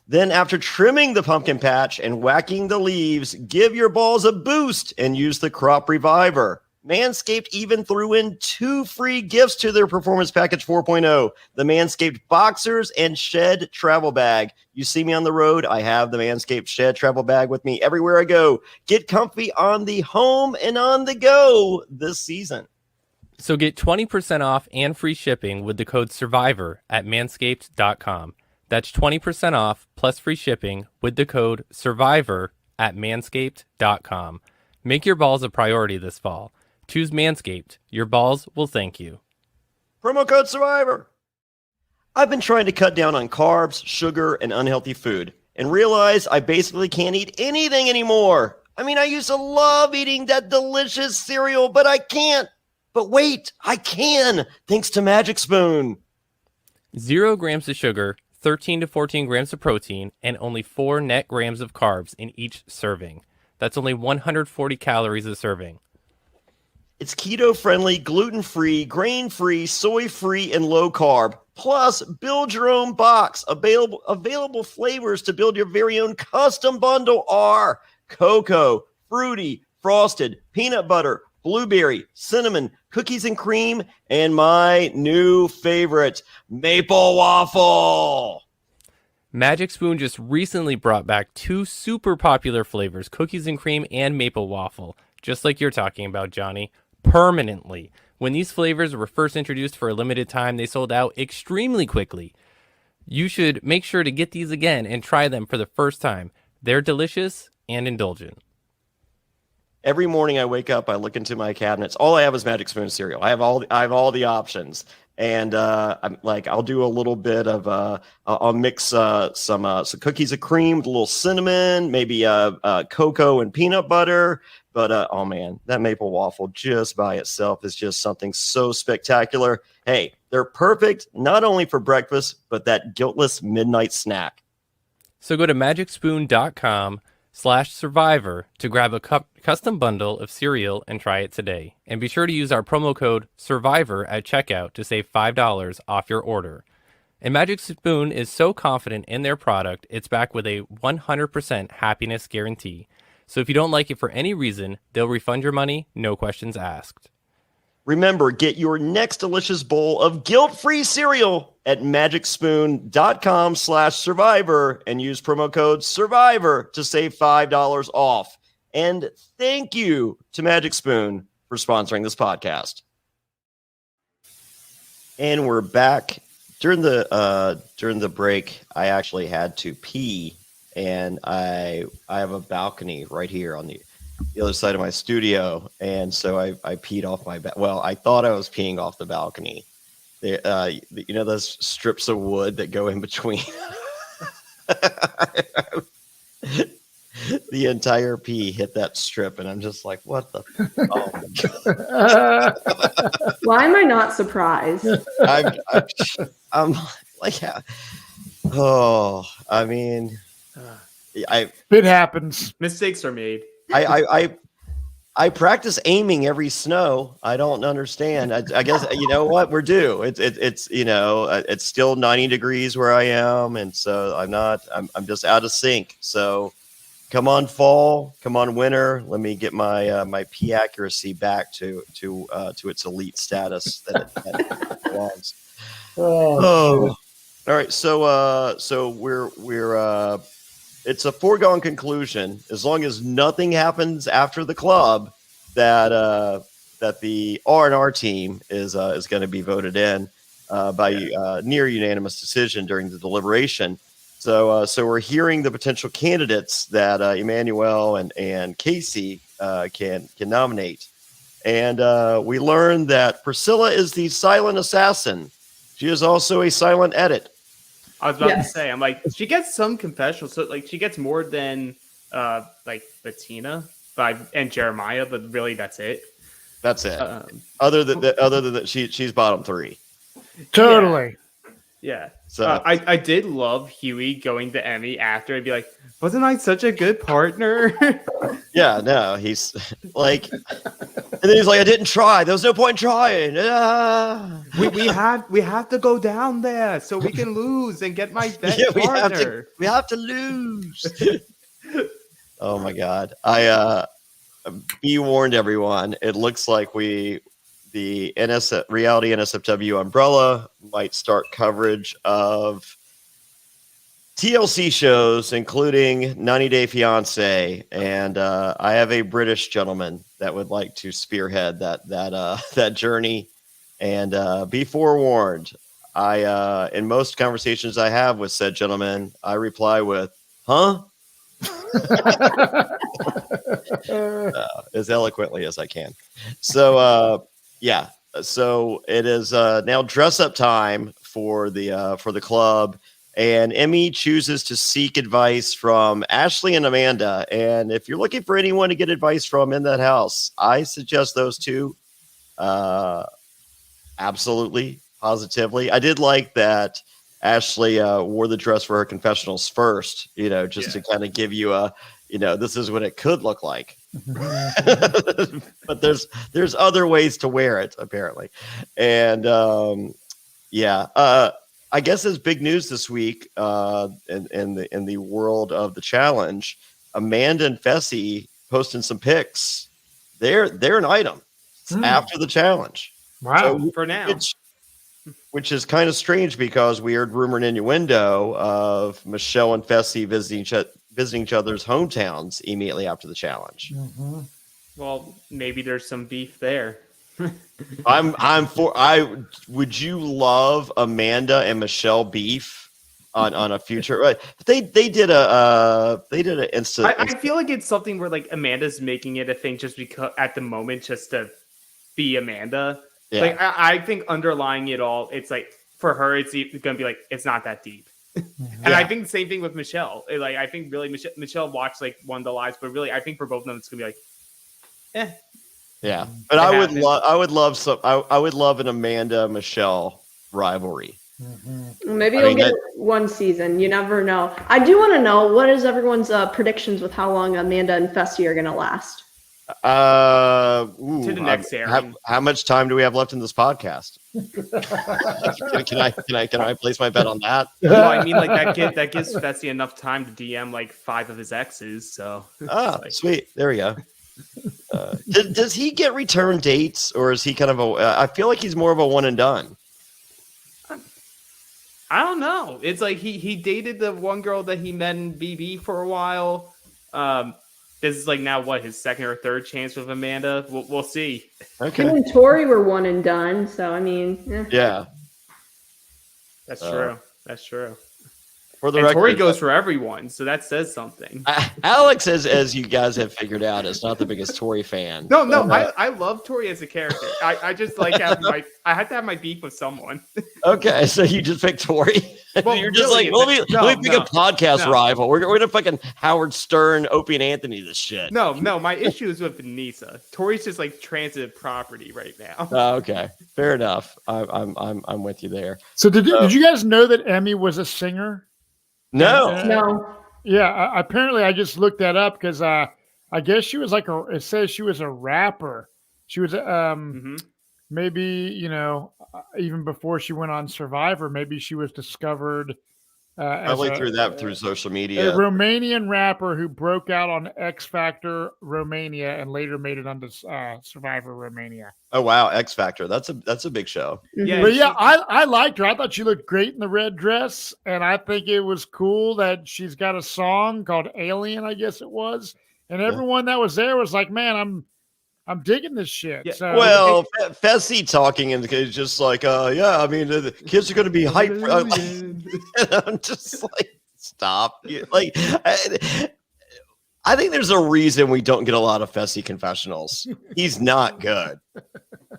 Speaker 1: Then after trimming the pumpkin patch and whacking the leaves, give your balls a boost and use the Crop Reviver. Manscaped even threw in 2 free gifts to their Performance Package 4.0, the Manscaped Boxers and Shed Travel Bag. You see me on the road, I have the Manscaped Shed Travel Bag with me everywhere I go. Get comfy on the home and on the go this season.
Speaker 5: So get 20% off and free shipping with the code SURVIVOR at manscaped.com. That's 20% off plus free shipping with the code SURVIVOR at manscaped.com. Make your balls a priority this fall. Choose Manscaped. Your balls will thank you.
Speaker 1: Promo code SURVIVOR. I've been trying to cut down on carbs, sugar, and unhealthy food, and realize I basically can't eat anything anymore. I mean, I used to love eating that delicious cereal, but I can't. But wait, I can, thanks to Magic Spoon.
Speaker 5: 0 grams of sugar, 13 to 14 grams of protein, and only 4 net grams of carbs in each serving. That's only 140 calories a serving.
Speaker 1: It's keto-friendly, gluten-free, grain-free, soy-free, and low-carb. Plus, build your own box. Available flavors to build your very own custom bundle are cocoa, fruity, frosted, peanut butter, blueberry, cinnamon, cookies and cream, and my new favorite, maple waffle.
Speaker 5: Magic Spoon just recently brought back 2 super popular flavors, cookies and cream and maple waffle, just like you're talking about, Johnny, permanently. When these flavors were first introduced for a limited time, they sold out extremely quickly. You should make sure to get these again and try them for the first time. They're delicious and indulgent.
Speaker 1: Every morning I wake up, I look into my cabinets. All I have is Magic Spoon cereal. I have all the options, and I'm like, I'll do a little bit of I'll mix some cookies and cream with a little cinnamon, maybe cocoa and peanut butter. But oh man, that maple waffle just by itself is just something so spectacular. Hey, they're perfect not only for breakfast, but that guiltless midnight snack.
Speaker 5: So go to magicspoon.com/survivor to grab a custom bundle of cereal and try it today. And be sure to use our promo code SURVIVOR at checkout to save $5 off your order. And Magic Spoon is so confident in their product, it's backed with a 100% happiness guarantee. So if you don't like it for any reason, they'll refund your money, no questions asked.
Speaker 1: Remember, get your next delicious bowl of guilt-free cereal at magicspoon.com/survivor and use promo code SURVIVOR to save $5 off. And thank you to Magic Spoon for sponsoring this podcast. And we're back. During the break, I actually had to pee, and I have a balcony right here on the other side of my studio, and so I peed off my I thought I was peeing off the balcony. You know those strips of wood that go in between. The entire pee hit that strip, and I'm just like, what the? Oh my God.
Speaker 4: Why am I not surprised?
Speaker 1: I'm like, oh, I mean,
Speaker 3: It happens.
Speaker 2: Mistakes are made.
Speaker 1: I practice aiming every snow. I don't understand. I guess you know what we're due. It's it's still 90 degrees where I am, and so I'm just out of sync. So come on fall, come on winter. Let me get my P accuracy back to its elite status that it belongs. Oh. All right. So we're it's a foregone conclusion, as long as nothing happens after the club, that the R&R team is going to be voted in by near unanimous decision during the deliberation. So we're hearing the potential candidates that Emmanuel and Casey can nominate, and we learned that Priscilla is the silent assassin. She is also a silent edit.
Speaker 2: I was about to say, I'm like, she gets some confessionals, so like she gets more than like Bettina and Jeremiah, but really that's it.
Speaker 1: That's it. Other than that, she's bottom 3.
Speaker 3: Totally.
Speaker 2: Yeah.
Speaker 1: So
Speaker 2: I did love Huey going to Emmy after and be like, wasn't I such a good partner?
Speaker 1: Yeah, no, he's like, and then he's like, I didn't try. There was no point in trying.
Speaker 2: we have to go down there so we can lose and get my best partner.
Speaker 1: We have to lose. Oh my God. I be warned, everyone. It looks like the reality NSFW umbrella might start coverage of TLC shows, including 90 Day Fiancé, and I have a British gentleman that would like to spearhead that journey. And be forewarned, I in most conversations I have with said gentleman, I reply with, "Huh?" As eloquently as I can. So yeah, so it is now dress up time for the club. And Emmy chooses to seek advice from Ashley and Amanda. And if you're looking for anyone to get advice from in that house, I suggest those two. Absolutely, positively. I did like that Ashley wore the dress for her confessionals first, just to kind of give you a, this is what it could look like. But there's other ways to wear it, apparently. And I guess it's big news this week in the world of the challenge. Amanda and Fessy posting some pics. They're an item after the challenge.
Speaker 3: Wow.
Speaker 1: So,
Speaker 2: For now.
Speaker 1: Which is kind of strange because we heard rumor and innuendo of Michelle and Fessy visiting each other's hometowns immediately after the challenge.
Speaker 3: Mm-hmm.
Speaker 2: Well, maybe there's some beef there.
Speaker 1: Would you love Amanda and Michelle beef on a future? Right? They did an instant.
Speaker 2: I feel like it's something where like Amanda's making it a thing just because at the moment just to be Amanda.
Speaker 1: Yeah.
Speaker 2: Like I think underlying it all, it's like for her, it's gonna be like it's not that deep. And I think the same thing with Michelle. Like I think really Michelle watched like one of the lives, but really I think for both of them it's gonna be like,
Speaker 1: Yeah, but I would love an Amanda Michelle rivalry.
Speaker 3: Mm-hmm.
Speaker 4: Maybe you'll get one season. You never know. I do want to know what is everyone's predictions with how long Amanda and Fessy are going to last.
Speaker 2: to the next airing.
Speaker 1: How much time do we have left in this podcast? Can I place my bet on that?
Speaker 2: Well, I mean, like that gives Fessy enough time to DM like 5 of his exes. So
Speaker 1: sweet, there we go. Does he get return dates, or is he kind of I feel like he's more of a one and done.
Speaker 2: I don't know. It's like he dated the one girl that he met in BB for a while. This is like now what his second or third chance with Amanda. We'll see.
Speaker 1: Okay.
Speaker 4: Him and Tori were one and done, so I mean,
Speaker 1: yeah,
Speaker 2: that's true. That's true.
Speaker 1: For the
Speaker 2: and
Speaker 1: record,
Speaker 2: Tori goes for everyone, so that says something.
Speaker 1: Alex, as you guys have figured out, is not the biggest Tori fan.
Speaker 2: No, I love Tori as a character. I just like I had to have my beef with someone.
Speaker 1: Okay, so you just picked Tori.
Speaker 2: Well,
Speaker 1: You're just
Speaker 2: really,
Speaker 1: like, let me pick a podcast
Speaker 2: no.
Speaker 1: rival. We're gonna fucking Howard Stern, Opie and Anthony this shit.
Speaker 2: No, my issue is with Vanessa. Tori's just like transitive property right now.
Speaker 1: Okay, fair enough. I'm with you there.
Speaker 3: So did you guys know that Emmy was a singer?
Speaker 1: No.
Speaker 4: no.
Speaker 3: Yeah, apparently I just looked that up because I guess she was it says she was a rapper. She was maybe, even before she went on Survivor, maybe she was discovered
Speaker 1: Probably through social media.
Speaker 3: A Romanian rapper who broke out on X Factor Romania and later made it onto Survivor Romania.
Speaker 1: Oh wow, X Factor. That's a big show.
Speaker 2: Yeah,
Speaker 3: But yeah, I liked her. I thought she looked great in the red dress, and I think it was cool that she's got a song called Alien, I guess it was. And everyone that was there was like, man, I'm digging this shit.
Speaker 2: Yeah.
Speaker 3: So,
Speaker 1: Well, Fessy talking and it's just like, I mean, the kids are going to be hyped. I'm just like, stop. Like, I think there's a reason we don't get a lot of Fessy confessionals. He's not good.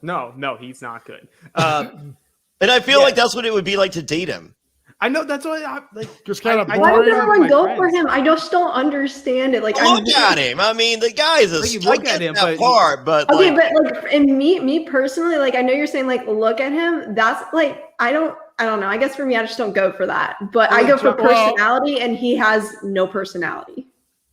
Speaker 2: No, he's not good.
Speaker 1: And I feel like that's what it would be like to date him.
Speaker 2: I know that's what I like.
Speaker 3: just kind of
Speaker 4: Why does everyone
Speaker 2: my
Speaker 4: go
Speaker 2: friends.
Speaker 4: for him? I just don't understand it. Like,
Speaker 1: Look at him. I mean, the guy's
Speaker 2: Like, you look at him, but
Speaker 1: but
Speaker 4: okay,
Speaker 1: like,
Speaker 4: but like, and me personally, like, I know you're saying like, look at him. That's like, I don't know. I guess for me, I just don't go for that. But I go for personality, and he has no personality.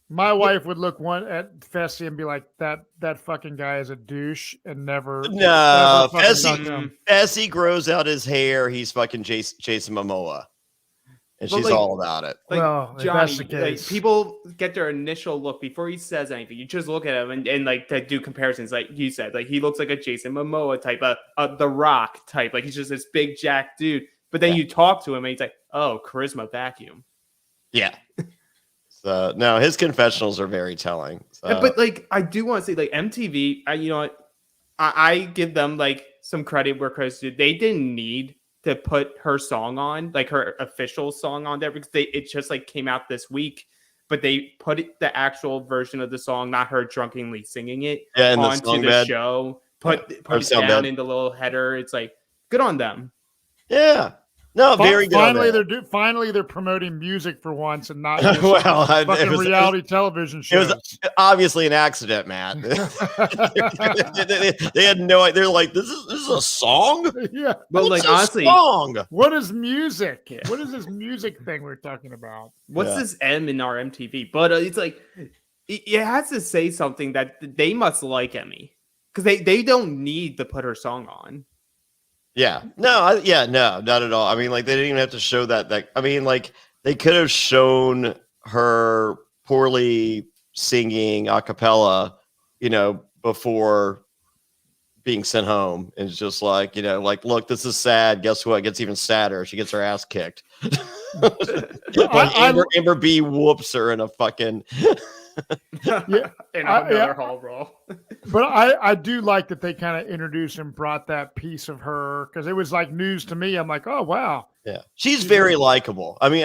Speaker 3: My wife would look at Fessy and be like, that fucking guy is a douche and never.
Speaker 1: no,
Speaker 3: never fucking talk to him.
Speaker 1: Fessy grows out his hair. He's fucking Jason Momoa. And
Speaker 2: But,
Speaker 1: she's
Speaker 2: like-
Speaker 1: all about it.
Speaker 2: Like,
Speaker 3: Well, if
Speaker 2: Johnny,
Speaker 3: that's the
Speaker 2: like,
Speaker 3: case.
Speaker 2: people get their initial look before he says anything. You just look at him and like to do comparisons, like you said, like he looks like a Jason Momoa type, The Rock type. Like he's just this big jack dude. But then you talk to him and he's like, oh, charisma vacuum.
Speaker 1: Yeah. So no, his confessionals are very telling. So.
Speaker 2: But like, I do want to say, like MTV, I give them like some credit where credit's due. They didn't need to put her song on, like her official song on there, because it just like came out this week, but they put the actual version of the song, not her drunkenly singing it, onto the show. Put it down in the little header. It's like good on them.
Speaker 1: Yeah. No, very good.
Speaker 3: Finally, they're promoting music for once and not just
Speaker 1: Well,
Speaker 3: fucking reality television shows.
Speaker 1: It was obviously an accident, Matt. they had no idea. They're like, this is a song?
Speaker 3: Yeah.
Speaker 2: But
Speaker 1: What's
Speaker 2: like
Speaker 1: a
Speaker 2: honestly,
Speaker 1: song?
Speaker 3: What is music?
Speaker 2: Yeah.
Speaker 3: What is this music thing we're talking about?
Speaker 2: what's this M in our MTV? But it's like it has to say something that they must like Emmy because they don't need to put her song on.
Speaker 1: Yeah. No, no, not at all. I mean, like, they didn't even have to show that. I mean, like, they could have shown her poorly singing a cappella, before being sent home. And it's just like, like, look, this is sad. Guess what? It gets even sadder. She gets her ass kicked. Amber B whoops her in a fucking
Speaker 2: In another hall brawl.
Speaker 3: But I do like that they kind of introduced and brought that piece of her because it was like news to me. I'm like, oh wow,
Speaker 1: yeah, she's very likable. I mean,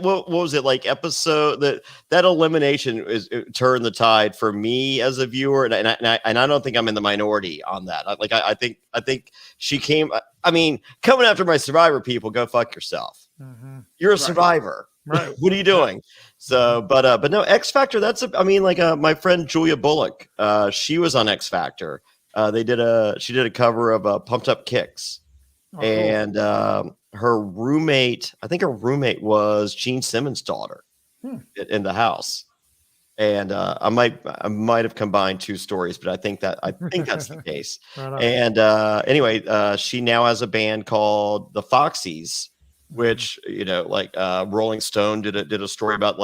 Speaker 1: what was it like? Episode that elimination it turned the tide for me as a viewer, and I don't think I'm in the minority on that. I think she came. I mean, coming after my Survivor people, go fuck yourself.
Speaker 3: Mm-hmm.
Speaker 1: You're a Survivor.
Speaker 3: Right.
Speaker 1: What are you doing? So, but no, X Factor. My friend Julia Bullock. She was on X Factor. She did a cover of Pumped Up Kicks, and her roommate. I think her roommate was Gene Simmons' daughter in the house. And I might have combined two stories, but I think that's the case. Right. And anyway, she now has a band called the Foxies, which Rolling Stone did a story about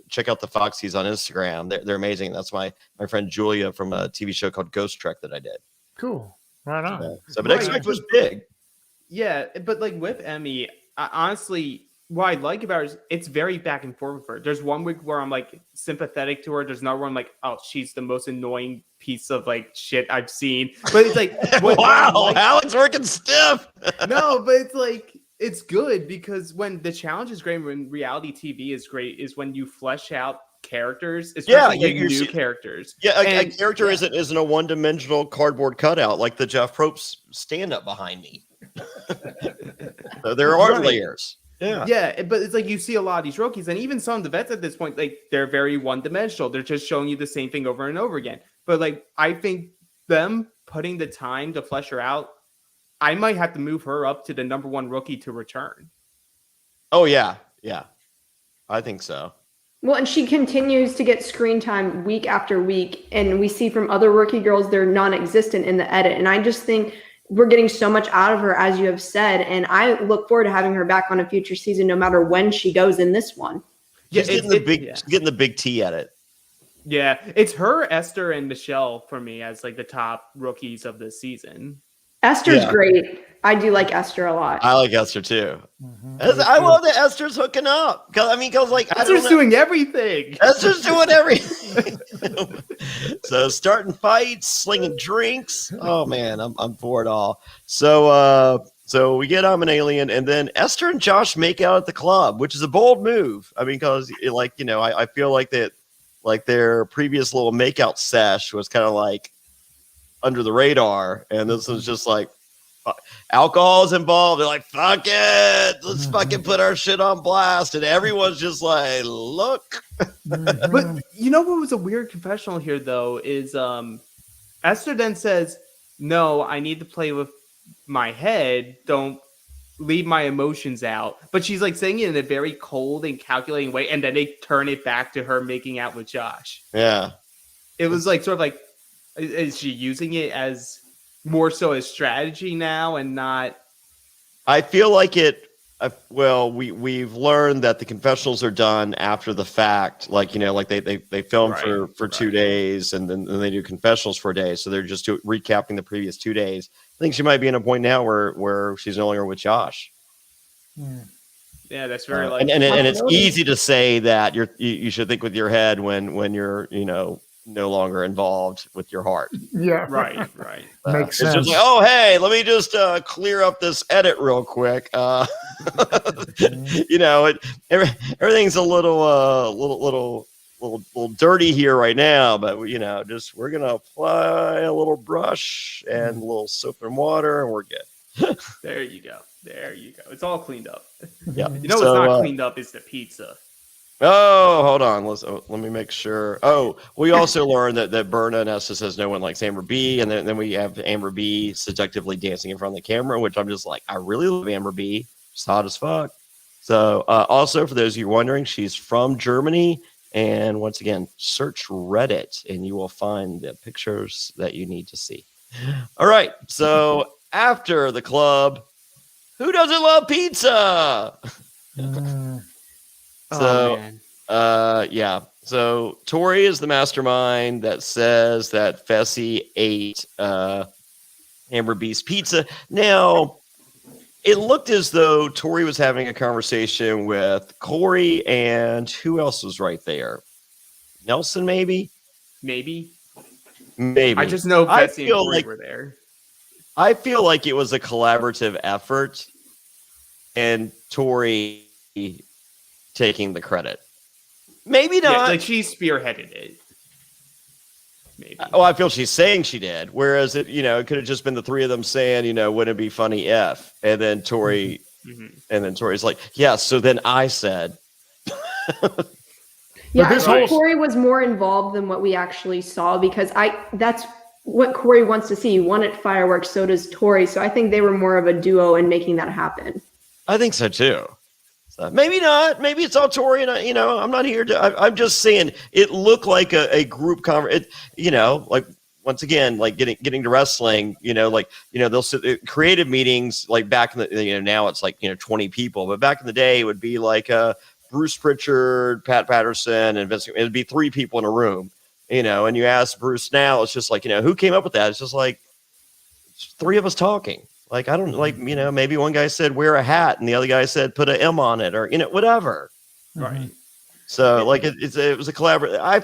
Speaker 1: check out the Foxies on Instagram. They're amazing. That's my friend Julia from a TV show called Ghost Trek that I did.
Speaker 3: Cool, right on.
Speaker 1: But X Factor was big.
Speaker 2: Yeah, but like with Emmy, honestly, what I like about her is it's very back and forth with her. There's one week where I'm like sympathetic to her. There's another one I'm like, oh, she's the most annoying piece of like shit I've seen. But it's like,
Speaker 1: wow, Alex working stiff.
Speaker 2: No, but it's like. It's good because when the challenge is great, when reality TV is great, is when you flesh out characters, especially new characters.
Speaker 1: Yeah, a character isn't a one-dimensional cardboard cutout like the Jeff Probst stand-up behind me. So there are layers.
Speaker 2: Yeah, but it's like you see a lot of these rookies, and even some of the vets at this point, like they're very one-dimensional. They're just showing you the same thing over and over again. But like I think them putting the time to flesh her out, I might have to move her up to the number one rookie to return.
Speaker 1: Oh, yeah. I think so.
Speaker 4: Well, and she continues to get screen time week after week. And we see from other rookie girls, they're non-existent in the edit. And I just think we're getting so much out of her, as you have said. And I look forward to having her back on a future season, no matter when she goes in this one.
Speaker 1: She's getting the big T edit.
Speaker 2: Yeah, it's her, Esther, and Michelle for me as like the top rookies of the season.
Speaker 4: Esther's great. I do like Esther a lot.
Speaker 1: I like Esther too. Mm-hmm. I love that Esther's hooking up. Because
Speaker 2: Esther's doing everything.
Speaker 1: Esther's doing everything. So starting fights, slinging drinks. Oh man, I'm for it all. So we get I'm an Alien, and then Esther and Josh make out at the club, which is a bold move. I mean, because I feel like that, like their previous little makeout sesh was kind of like under the radar, and this was just like alcohol's involved. They're like, fuck it, let's fucking put our shit on blast, and everyone's just like, look.
Speaker 2: But you know what was a weird confessional here though is Esther then says, no, I need to play with my head, don't leave my emotions out. But she's like saying it in a very cold and calculating way, and then they turn it back to her making out with Josh.
Speaker 1: Yeah, it
Speaker 2: was like sort of like, is she using it as more so as strategy now and not?
Speaker 1: I feel like it. Well, we've learned that the confessionals are done after the fact. Like they film for 2 days, and then they do confessionals for a day. So they're just recapping the previous 2 days. I think she might be in a point now where she's no longer with Josh.
Speaker 2: Yeah, that's very
Speaker 1: and it's easy to say that you should think with your head when you're no longer involved with your heart.
Speaker 3: Yeah.
Speaker 2: Right.
Speaker 3: Makes sense.
Speaker 1: It's just like, oh, hey, let me just clear up this edit real quick. Everything's a little dirty here right now, but we're going to apply a little brush and a little soap and water, and we're good.
Speaker 2: There you go. There you go. It's all cleaned up.
Speaker 1: Yeah.
Speaker 2: You know what's not cleaned up is the pizza.
Speaker 1: Oh, hold on. Let me make sure. Oh, we also learned that Berna and Estes says no one likes Amber B, and then we have Amber B seductively dancing in front of the camera, which I'm just like, I really love Amber B. She's hot as fuck. So, also for those of you wondering, she's from Germany, and once again, search Reddit, and you will find the pictures that you need to see. All right. So after the club, who doesn't love pizza? So,
Speaker 2: man.
Speaker 1: yeah. So Tori is the mastermind that says that Fessy ate Amber B's pizza. Now, it looked as though Tori was having a conversation with Corey, and who else was right there? Nelson, maybe?
Speaker 2: Maybe.
Speaker 1: Maybe.
Speaker 2: I just know
Speaker 1: I
Speaker 2: Betsy and
Speaker 1: feel
Speaker 2: Corey
Speaker 1: like-
Speaker 2: were there.
Speaker 1: I feel like it was a collaborative effort, and Tori taking the credit. Maybe not.
Speaker 2: Yeah, like she spearheaded it. Maybe.
Speaker 1: Oh, I feel she's saying she did. Whereas it could have just been the three of them saying, wouldn't it be funny if? And then Tori, and then Tori's like, yeah. So then I said,
Speaker 4: Yeah,
Speaker 3: this
Speaker 4: I think
Speaker 3: whole-
Speaker 4: Corey was more involved than what we actually saw because that's what Corey wants to see. He wanted fireworks, so does Tori. So I think they were more of a duo in making that happen.
Speaker 1: I think so too. So maybe not. Maybe it's all Tori, and I'm not here to. I'm just saying it looked like a group conversation. Like once again, like getting to wrestling. They'll sit creative meetings like back in the now it's like 20 people, but back in the day it would be like Bruce Pritchard, Pat Patterson, and Vince. It'd be 3 people in a room. And you ask Bruce now, it's just like who came up with that? It's just like 3 of us talking. Like, I don't like, maybe one guy said wear a hat and the other guy said put an M on it or, whatever.
Speaker 2: Right.
Speaker 1: So like it was a collaborative. I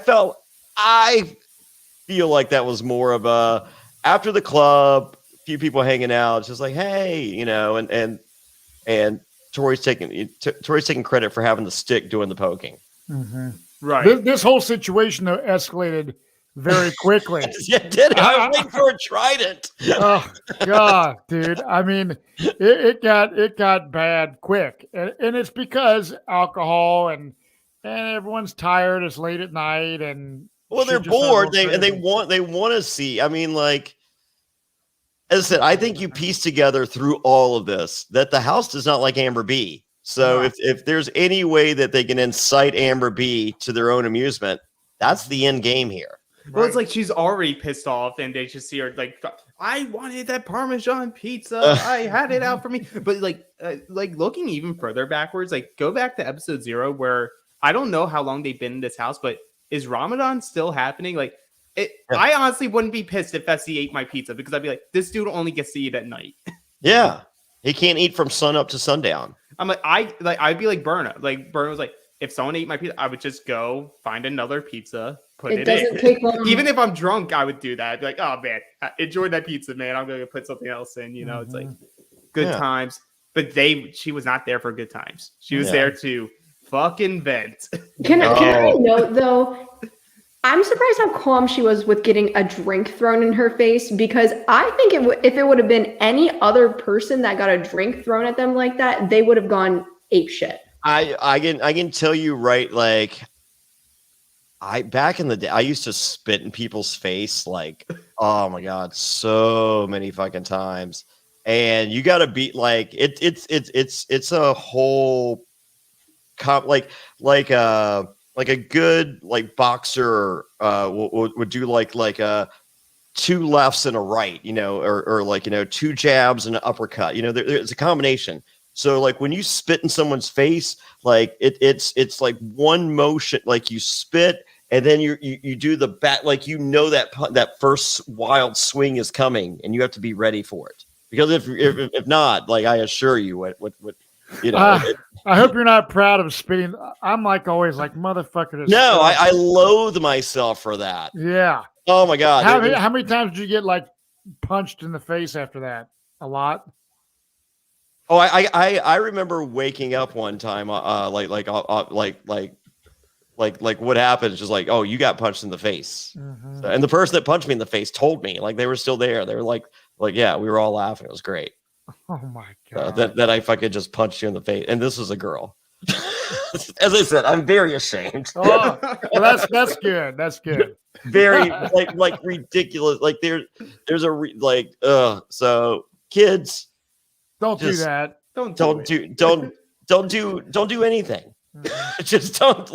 Speaker 1: feel like that was more of a after the club, a few people hanging out. It's just like, hey, and Tori's taking credit for having the stick doing the poking.
Speaker 2: Right.
Speaker 3: This whole situation though escalated very quickly.
Speaker 1: Yeah, did I was waiting for a trident?
Speaker 3: Oh God, dude! I mean, it got bad quick, and it's because alcohol and everyone's tired. It's late at night, and
Speaker 1: Well, they're
Speaker 3: shit just got
Speaker 1: bored.
Speaker 3: real
Speaker 1: They
Speaker 3: crazy.
Speaker 1: want to see. I mean, like as I said, I think you piece together through all of this that the house does not like Amber B. So if there's any way that they can incite Amber B to their own amusement, that's the end game here.
Speaker 2: Well, it's like she's already pissed off, and they just see her like, I wanted that Parmesan pizza. I had it out for me. But like looking even further backwards, like go back to episode 0, where I don't know how long they've been in this house, but is Ramadan still happening? Like, I honestly wouldn't be pissed if Fessy ate my pizza because I'd be like, this dude only gets to eat at night.
Speaker 1: Yeah, he can't eat from sun up to sundown.
Speaker 2: I'm like, I'd be like Berna. Like Berna was like, if someone ate my pizza, I would just go find another pizza. Put it
Speaker 4: doesn't
Speaker 2: in.
Speaker 4: take long.
Speaker 2: Even if I'm drunk, I would do that. I'd be like, oh man, enjoy that pizza, man. I'm gonna put something else in. It's like good times. But she was not there for good times. She was there to fucking vent.
Speaker 4: Can I note though? I'm surprised how calm she was with getting a drink thrown in her face because I think if it would have been any other person that got a drink thrown at them like that, they would have gone ape shit.
Speaker 1: I can tell you right, like back in the day, I used to spit in people's face like, oh my god, so many fucking times. And you got to be like, it's a whole like a good like boxer would do like 2 lefts and a right, or like 2 jabs and an uppercut. It's a combination. So like when you spit in someone's face, like it's like one motion, like you spit and then you do the bat, like that first wild swing is coming and you have to be ready for it. Because if not, like I assure you, what
Speaker 3: I hope you're not proud of spitting. I'm like always like motherfucker.
Speaker 1: No, I loathe myself for that.
Speaker 3: Yeah.
Speaker 1: Oh my god.
Speaker 3: How many times did you get like punched in the face after that? A lot.
Speaker 1: Oh, I remember waking up one time, like what happened is just like, oh, you got punched in the face, So, and the person that punched me in the face told me, like they were still there. They were like, yeah, we were all laughing. It was great.
Speaker 3: Oh my god!
Speaker 1: that I fucking just punched you in the face, and this was a girl. As I said, I'm very ashamed.
Speaker 3: Oh, well, that's good. That's good.
Speaker 1: Very like ridiculous. Like there's a so kids
Speaker 3: Don't do
Speaker 1: just
Speaker 3: that.
Speaker 2: Don't
Speaker 1: do anything. Just don't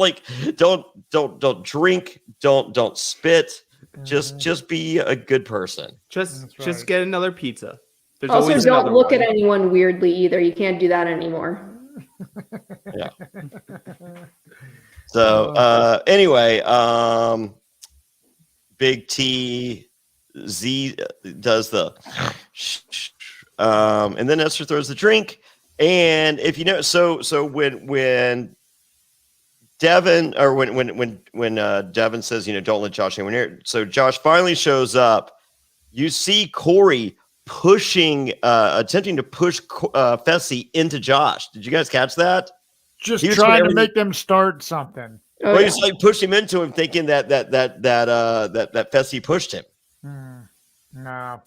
Speaker 1: drink, don't spit. Just be a good person.
Speaker 2: Just
Speaker 3: right.
Speaker 2: get another pizza. There's
Speaker 4: Also,
Speaker 2: always
Speaker 4: don't
Speaker 2: another
Speaker 4: look
Speaker 2: one.
Speaker 4: at anyone weirdly either. You can't do that anymore.
Speaker 1: Yeah. So anyway, Big T Z does the and then Esther throws the drink. And if you know, so when Devin or when Devin says, don't let Josh anyone here. So Josh finally shows up. You see Corey attempting to push Fessy into Josh. Did you guys catch that?
Speaker 3: Just
Speaker 1: He was
Speaker 3: trying
Speaker 1: doing
Speaker 3: to make them start something.
Speaker 4: Oh,
Speaker 1: Well,
Speaker 4: yeah.
Speaker 1: he's like push him into him, thinking that Fessy pushed him.
Speaker 3: No.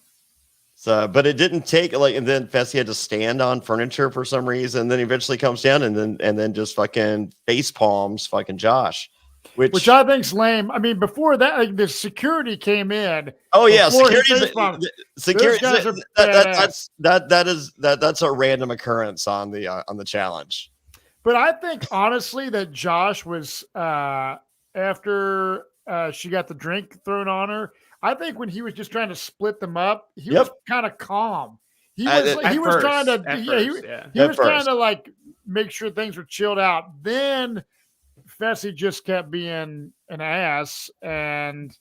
Speaker 1: So, but it didn't take and then Fessy had to stand on furniture for some reason. And then he eventually comes down and then just fucking face palms fucking Josh, which
Speaker 3: I think's lame. I mean, before that, like, the security came in.
Speaker 1: oh yeah,
Speaker 3: before he
Speaker 1: security.
Speaker 3: face palmed.
Speaker 1: Security.
Speaker 3: Those guys are
Speaker 1: That's a random occurrence on the challenge.
Speaker 3: But I think honestly that Josh was after she got the drink thrown on her. I think when he was just trying to split them up, he was kind of calm. He was trying to trying to like make sure things were chilled out. Then Fessy just kept being an ass, and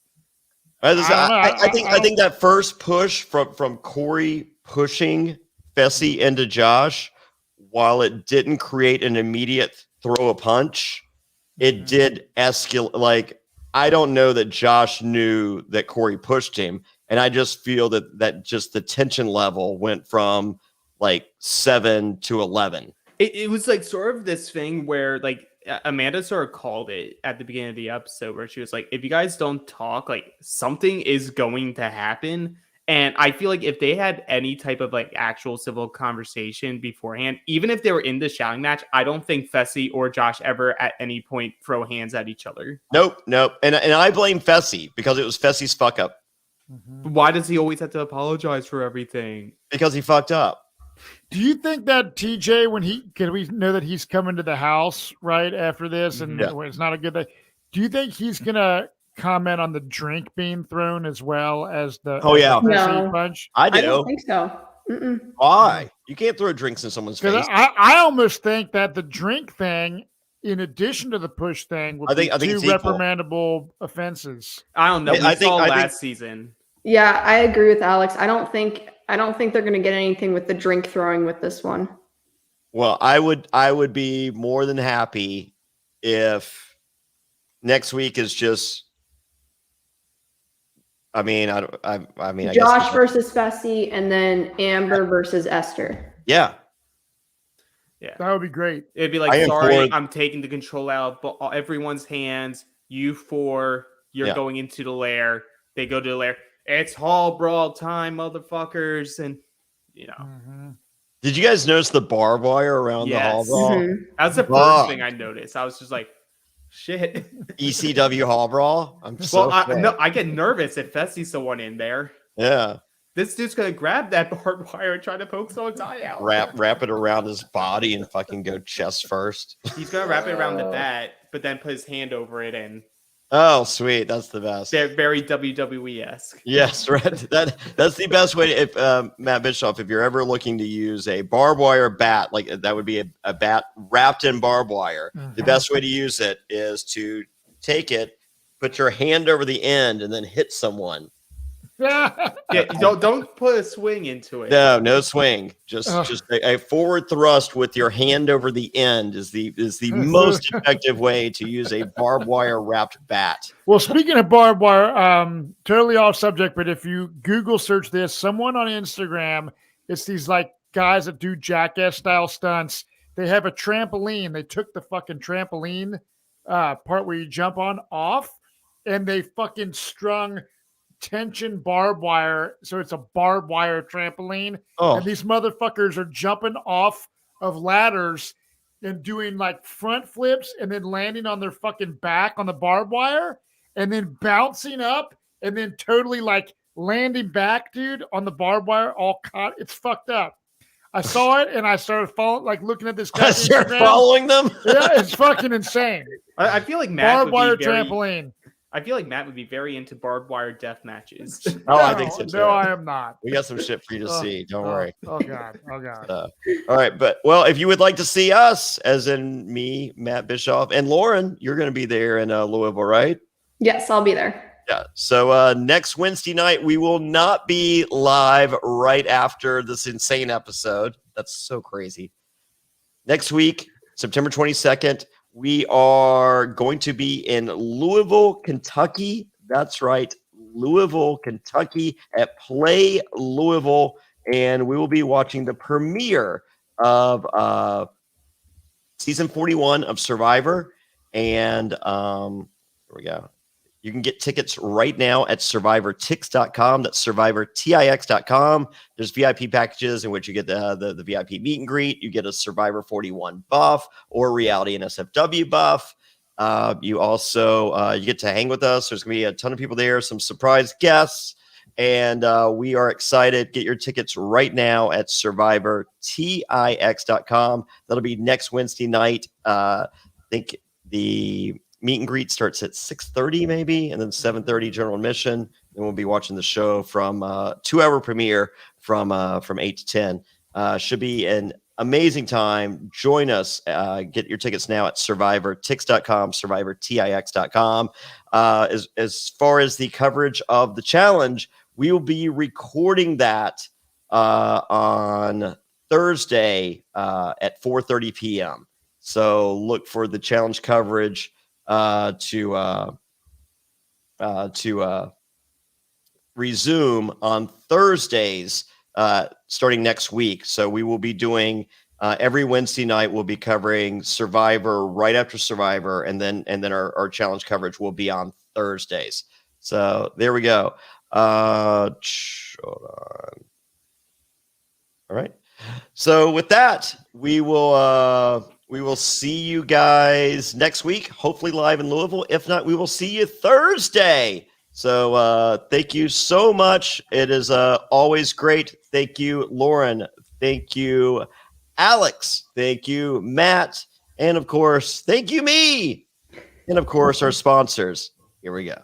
Speaker 1: I think that first push from Corey pushing Fessy into Josh, while it didn't create an immediate throw a punch, it did escalate. Like, I don't know that Josh knew that Corey pushed him. And I just feel that just the tension level went from like 7 to 11.
Speaker 2: It was like sort of this thing where like Amanda sort of called it at the beginning of the episode where she was like, if you guys don't talk, like something is going to happen. And I feel like if they had any type of like actual civil conversation beforehand, even if they were in the shouting match, I don't think Fessy or Josh ever at any point throw hands at each other.
Speaker 1: Nope. And I blame Fessy because it was Fessy's fuck up.
Speaker 2: Why does he always have to apologize for everything?
Speaker 1: Because he fucked up.
Speaker 3: do you think that TJ, can we know that he's coming to the house right after this, and it's not a good day? Do you think he's gonna comment on the drink being thrown as well as the
Speaker 4: No.
Speaker 3: punch?
Speaker 1: I do.
Speaker 4: I don't think so. Mm-mm.
Speaker 1: Why? You can't throw drinks in someone's face.
Speaker 3: I almost think that the drink thing, in addition to the push thing, would be two reprimandable offenses.
Speaker 2: I don't know. We saw last season.
Speaker 4: Yeah, I agree with Alex. I don't think they're going to get anything with the drink throwing with this one.
Speaker 1: Well, I would be more than happy if next week is just. I mean,
Speaker 4: Josh versus Fessy, and then Amber versus Esther.
Speaker 1: Yeah,
Speaker 3: that would be great.
Speaker 2: It'd be like, sorry, I'm taking the control out of everyone's hands. You four, you're going into the lair. They go to the lair. It's hall brawl time, motherfuckers, and
Speaker 1: Did you guys notice the barbed wire around the hall brawl?
Speaker 4: Mm-hmm.
Speaker 2: That's the first thing I noticed. I was just like, shit.
Speaker 1: ECW hall brawl.
Speaker 2: I get nervous if Fessy's the one in there.
Speaker 1: Yeah.
Speaker 2: This dude's gonna grab that barbed wire and try to poke someone's eye out.
Speaker 1: Wrap it around his body and fucking go chest first.
Speaker 2: He's gonna wrap it around the bat, but then put his hand over it and.
Speaker 1: Oh, sweet! That's the best.
Speaker 2: They're very WWE-esque.
Speaker 1: Yes, right. That's the best way. If Matt Bischoff, if you're ever looking to use a barbed wire bat, like that would be a bat wrapped in barbed wire. Mm-hmm. The best way to use it is to take it, put your hand over the end, and then hit someone.
Speaker 2: Don't put a swing into it.
Speaker 1: No swing. Just a forward thrust with your hand over the end is the most effective way to use a barbed wire wrapped bat.
Speaker 3: Well, speaking of barbed wire, totally off subject, but if you Google search this, someone on Instagram, it's these like guys that do jackass style stunts. They have a trampoline. They took the fucking trampoline part where you jump on off, and they fucking strung tension barbed wire. So it's a barbed wire trampoline.
Speaker 1: Oh,
Speaker 3: And these motherfuckers are jumping off of ladders and doing like front flips and then landing on their fucking back on the barbed wire and then bouncing up and then totally like landing back, dude, on the barbed wire, all caught. It's fucked up. I saw it and I started following, like looking at this
Speaker 1: I
Speaker 3: guy's
Speaker 1: start
Speaker 3: Instagram.
Speaker 1: following them.
Speaker 3: Yeah, it's fucking insane.
Speaker 2: I feel like Matt
Speaker 3: Barbed
Speaker 2: would
Speaker 3: wire
Speaker 2: be very,
Speaker 3: trampoline.
Speaker 2: I feel like Matt would be very into barbed wire death matches.
Speaker 1: Oh, I think so too.
Speaker 3: No, I am not.
Speaker 1: We got some shit for you to see. Don't worry.
Speaker 3: Oh God. Oh God.
Speaker 1: All right, but well, if you would like to see us, as in me, Matt Bischoff, and Lauren, you're going to be there in Louisville, right?
Speaker 4: Yes, I'll be there.
Speaker 1: Yeah. So next Wednesday night, we will not be live right after this insane episode. That's so crazy. Next week, September 22nd, we are going to be in Louisville, Kentucky. That's right, Louisville, Kentucky at Play Louisville. And we will be watching the premiere of season 41 of Survivor. And here we go. You can get tickets right now at survivortix.com. That's survivortix.com. There's VIP packages in which you get the VIP meet and greet. You get a Survivor 41 buff or Reality NSFW buff. You also you get to hang with us. There's going to be a ton of people there, some surprise guests, and we are excited. Get your tickets right now at survivortix.com. That'll be next Wednesday night. I think the meet and greet starts at 6:30 maybe, and then 7:30 general admission. And we'll be watching the show from 2-hour premiere from 8 to 10. Should be an amazing time. Join us. Get your tickets now at survivortix.com, survivortix.com. As far as the coverage of the challenge, we will be recording that on Thursday at 4:30 p.m. So look for the challenge coverage to resume on Thursdays starting next week. So we will be doing every Wednesday night. We'll be covering Survivor right after Survivor, and then our challenge coverage will be on Thursdays. So there we go. Hold on. All right. So with that, we will see you guys next week, hopefully live in Louisville. If not, we will see you Thursday. So thank you so much. It is always great. Thank you, Lauren. Thank you, Alex. Thank you, Matt. And of course, thank you, me. And of course, our sponsors. Here we go.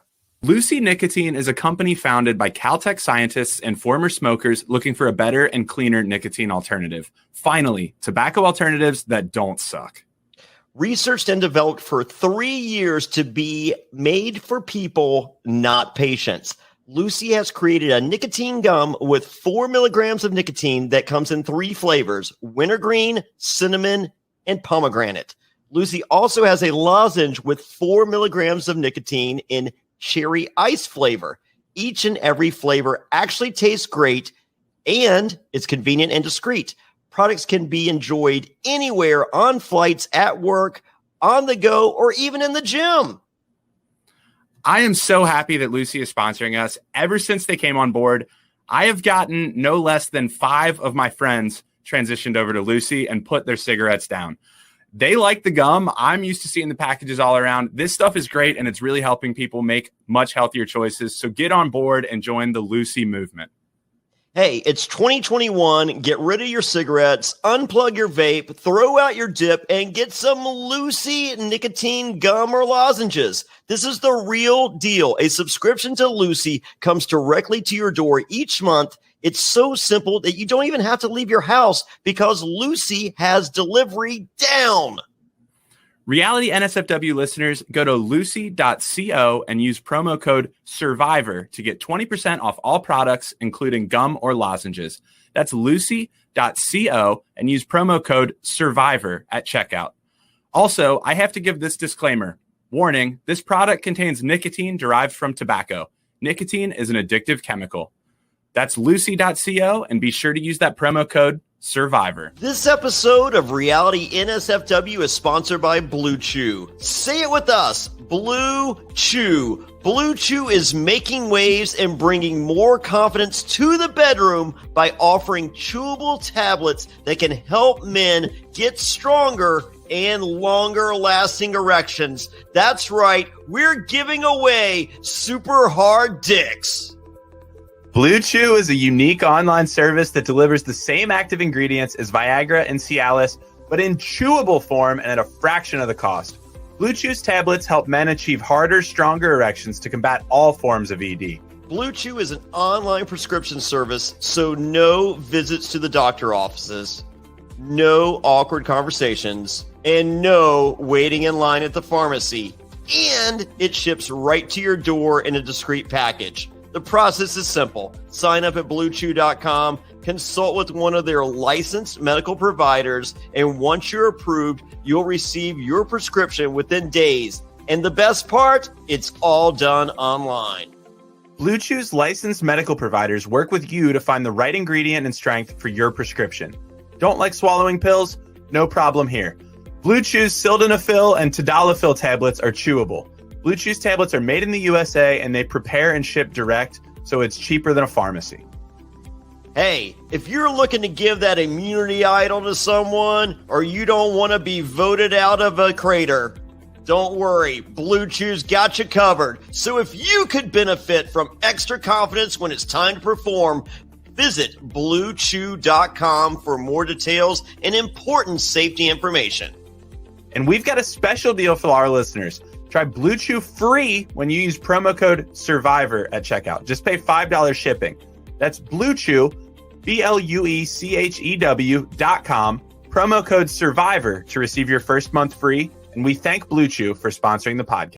Speaker 6: Lucy Nicotine is a company founded by Caltech scientists and former smokers looking for a better and cleaner nicotine alternative. Finally, tobacco alternatives that don't suck.
Speaker 1: Researched and developed for 3 years to be made for people, not patients. Lucy has created a nicotine gum with 4 milligrams of nicotine that comes in 3 flavors: wintergreen, cinnamon, and pomegranate. Lucy also has a lozenge with 4 milligrams of nicotine in cherry ice flavor. Each and every flavor actually tastes great, and it's convenient and discreet. Products can be enjoyed anywhere, on flights, at work, on the go, or even in the gym.
Speaker 6: I am so happy that Lucy is sponsoring us. Ever since they came on board, I have gotten no less than 5 of my friends transitioned over to Lucy and put their cigarettes down. They like the gum. I'm used to seeing the packages all around. This stuff is great, and it's really helping people make much healthier choices. So get on board and join the Lucy movement.
Speaker 1: Hey, it's 2021. Get rid of your cigarettes, unplug your vape, throw out your dip, and get some Lucy nicotine gum or lozenges. This is the real deal. A subscription to Lucy comes directly to your door each month. It's so simple that you don't even have to leave your house because Lucy has delivery down.
Speaker 6: Reality NSFW listeners, go to lucy.co and use promo code SURVIVOR to get 20% off all products, including gum or lozenges. That's lucy.co and use promo code SURVIVOR at checkout. Also, I have to give this disclaimer. Warning, this product contains nicotine derived from tobacco. Nicotine is an addictive chemical. That's lucy.co, and be sure to use that promo code SURVIVOR.
Speaker 1: This episode of Reality NSFW is sponsored by Blue Chew. Say it with us. Blue Chew. Blue Chew is making waves and bringing more confidence to the bedroom by offering chewable tablets that can help men get stronger and longer lasting erections. That's right, we're giving away super hard dicks.
Speaker 6: Blue Chew is a unique online service that delivers the same active ingredients as Viagra and Cialis, but in chewable form and at a fraction of the cost. Blue Chew's tablets help men achieve harder, stronger erections to combat all forms of ED.
Speaker 1: Blue Chew is an online prescription service, so no visits to the doctor offices, no awkward conversations, and no waiting in line at the pharmacy. And it ships right to your door in a discreet package. The process is simple. Sign up at BlueChew.com, consult with one of their licensed medical providers, and once you're approved, you'll receive your prescription within days. And the best part, it's all done online.
Speaker 6: Blue Chew's licensed medical providers work with you to find the right ingredient and strength for your prescription. Don't like swallowing pills? No problem here. Blue Chew's sildenafil and tadalafil tablets are chewable. Blue Chew's tablets are made in the USA and they prepare and ship direct, so it's cheaper than a pharmacy.
Speaker 1: Hey, if you're looking to give that immunity idol to someone, or you don't want to be voted out of a crater, don't worry, Blue Chew's got you covered. So if you could benefit from extra confidence when it's time to perform, visit BlueChew.com for more details and important safety information.
Speaker 6: And we've got a special deal for our listeners. Try Blue Chew free when you use promo code SURVIVOR at checkout. Just pay $5 shipping. That's Blue Chew, BlueChew.com, promo code SURVIVOR to receive your first month free. And we thank Blue Chew for sponsoring the podcast.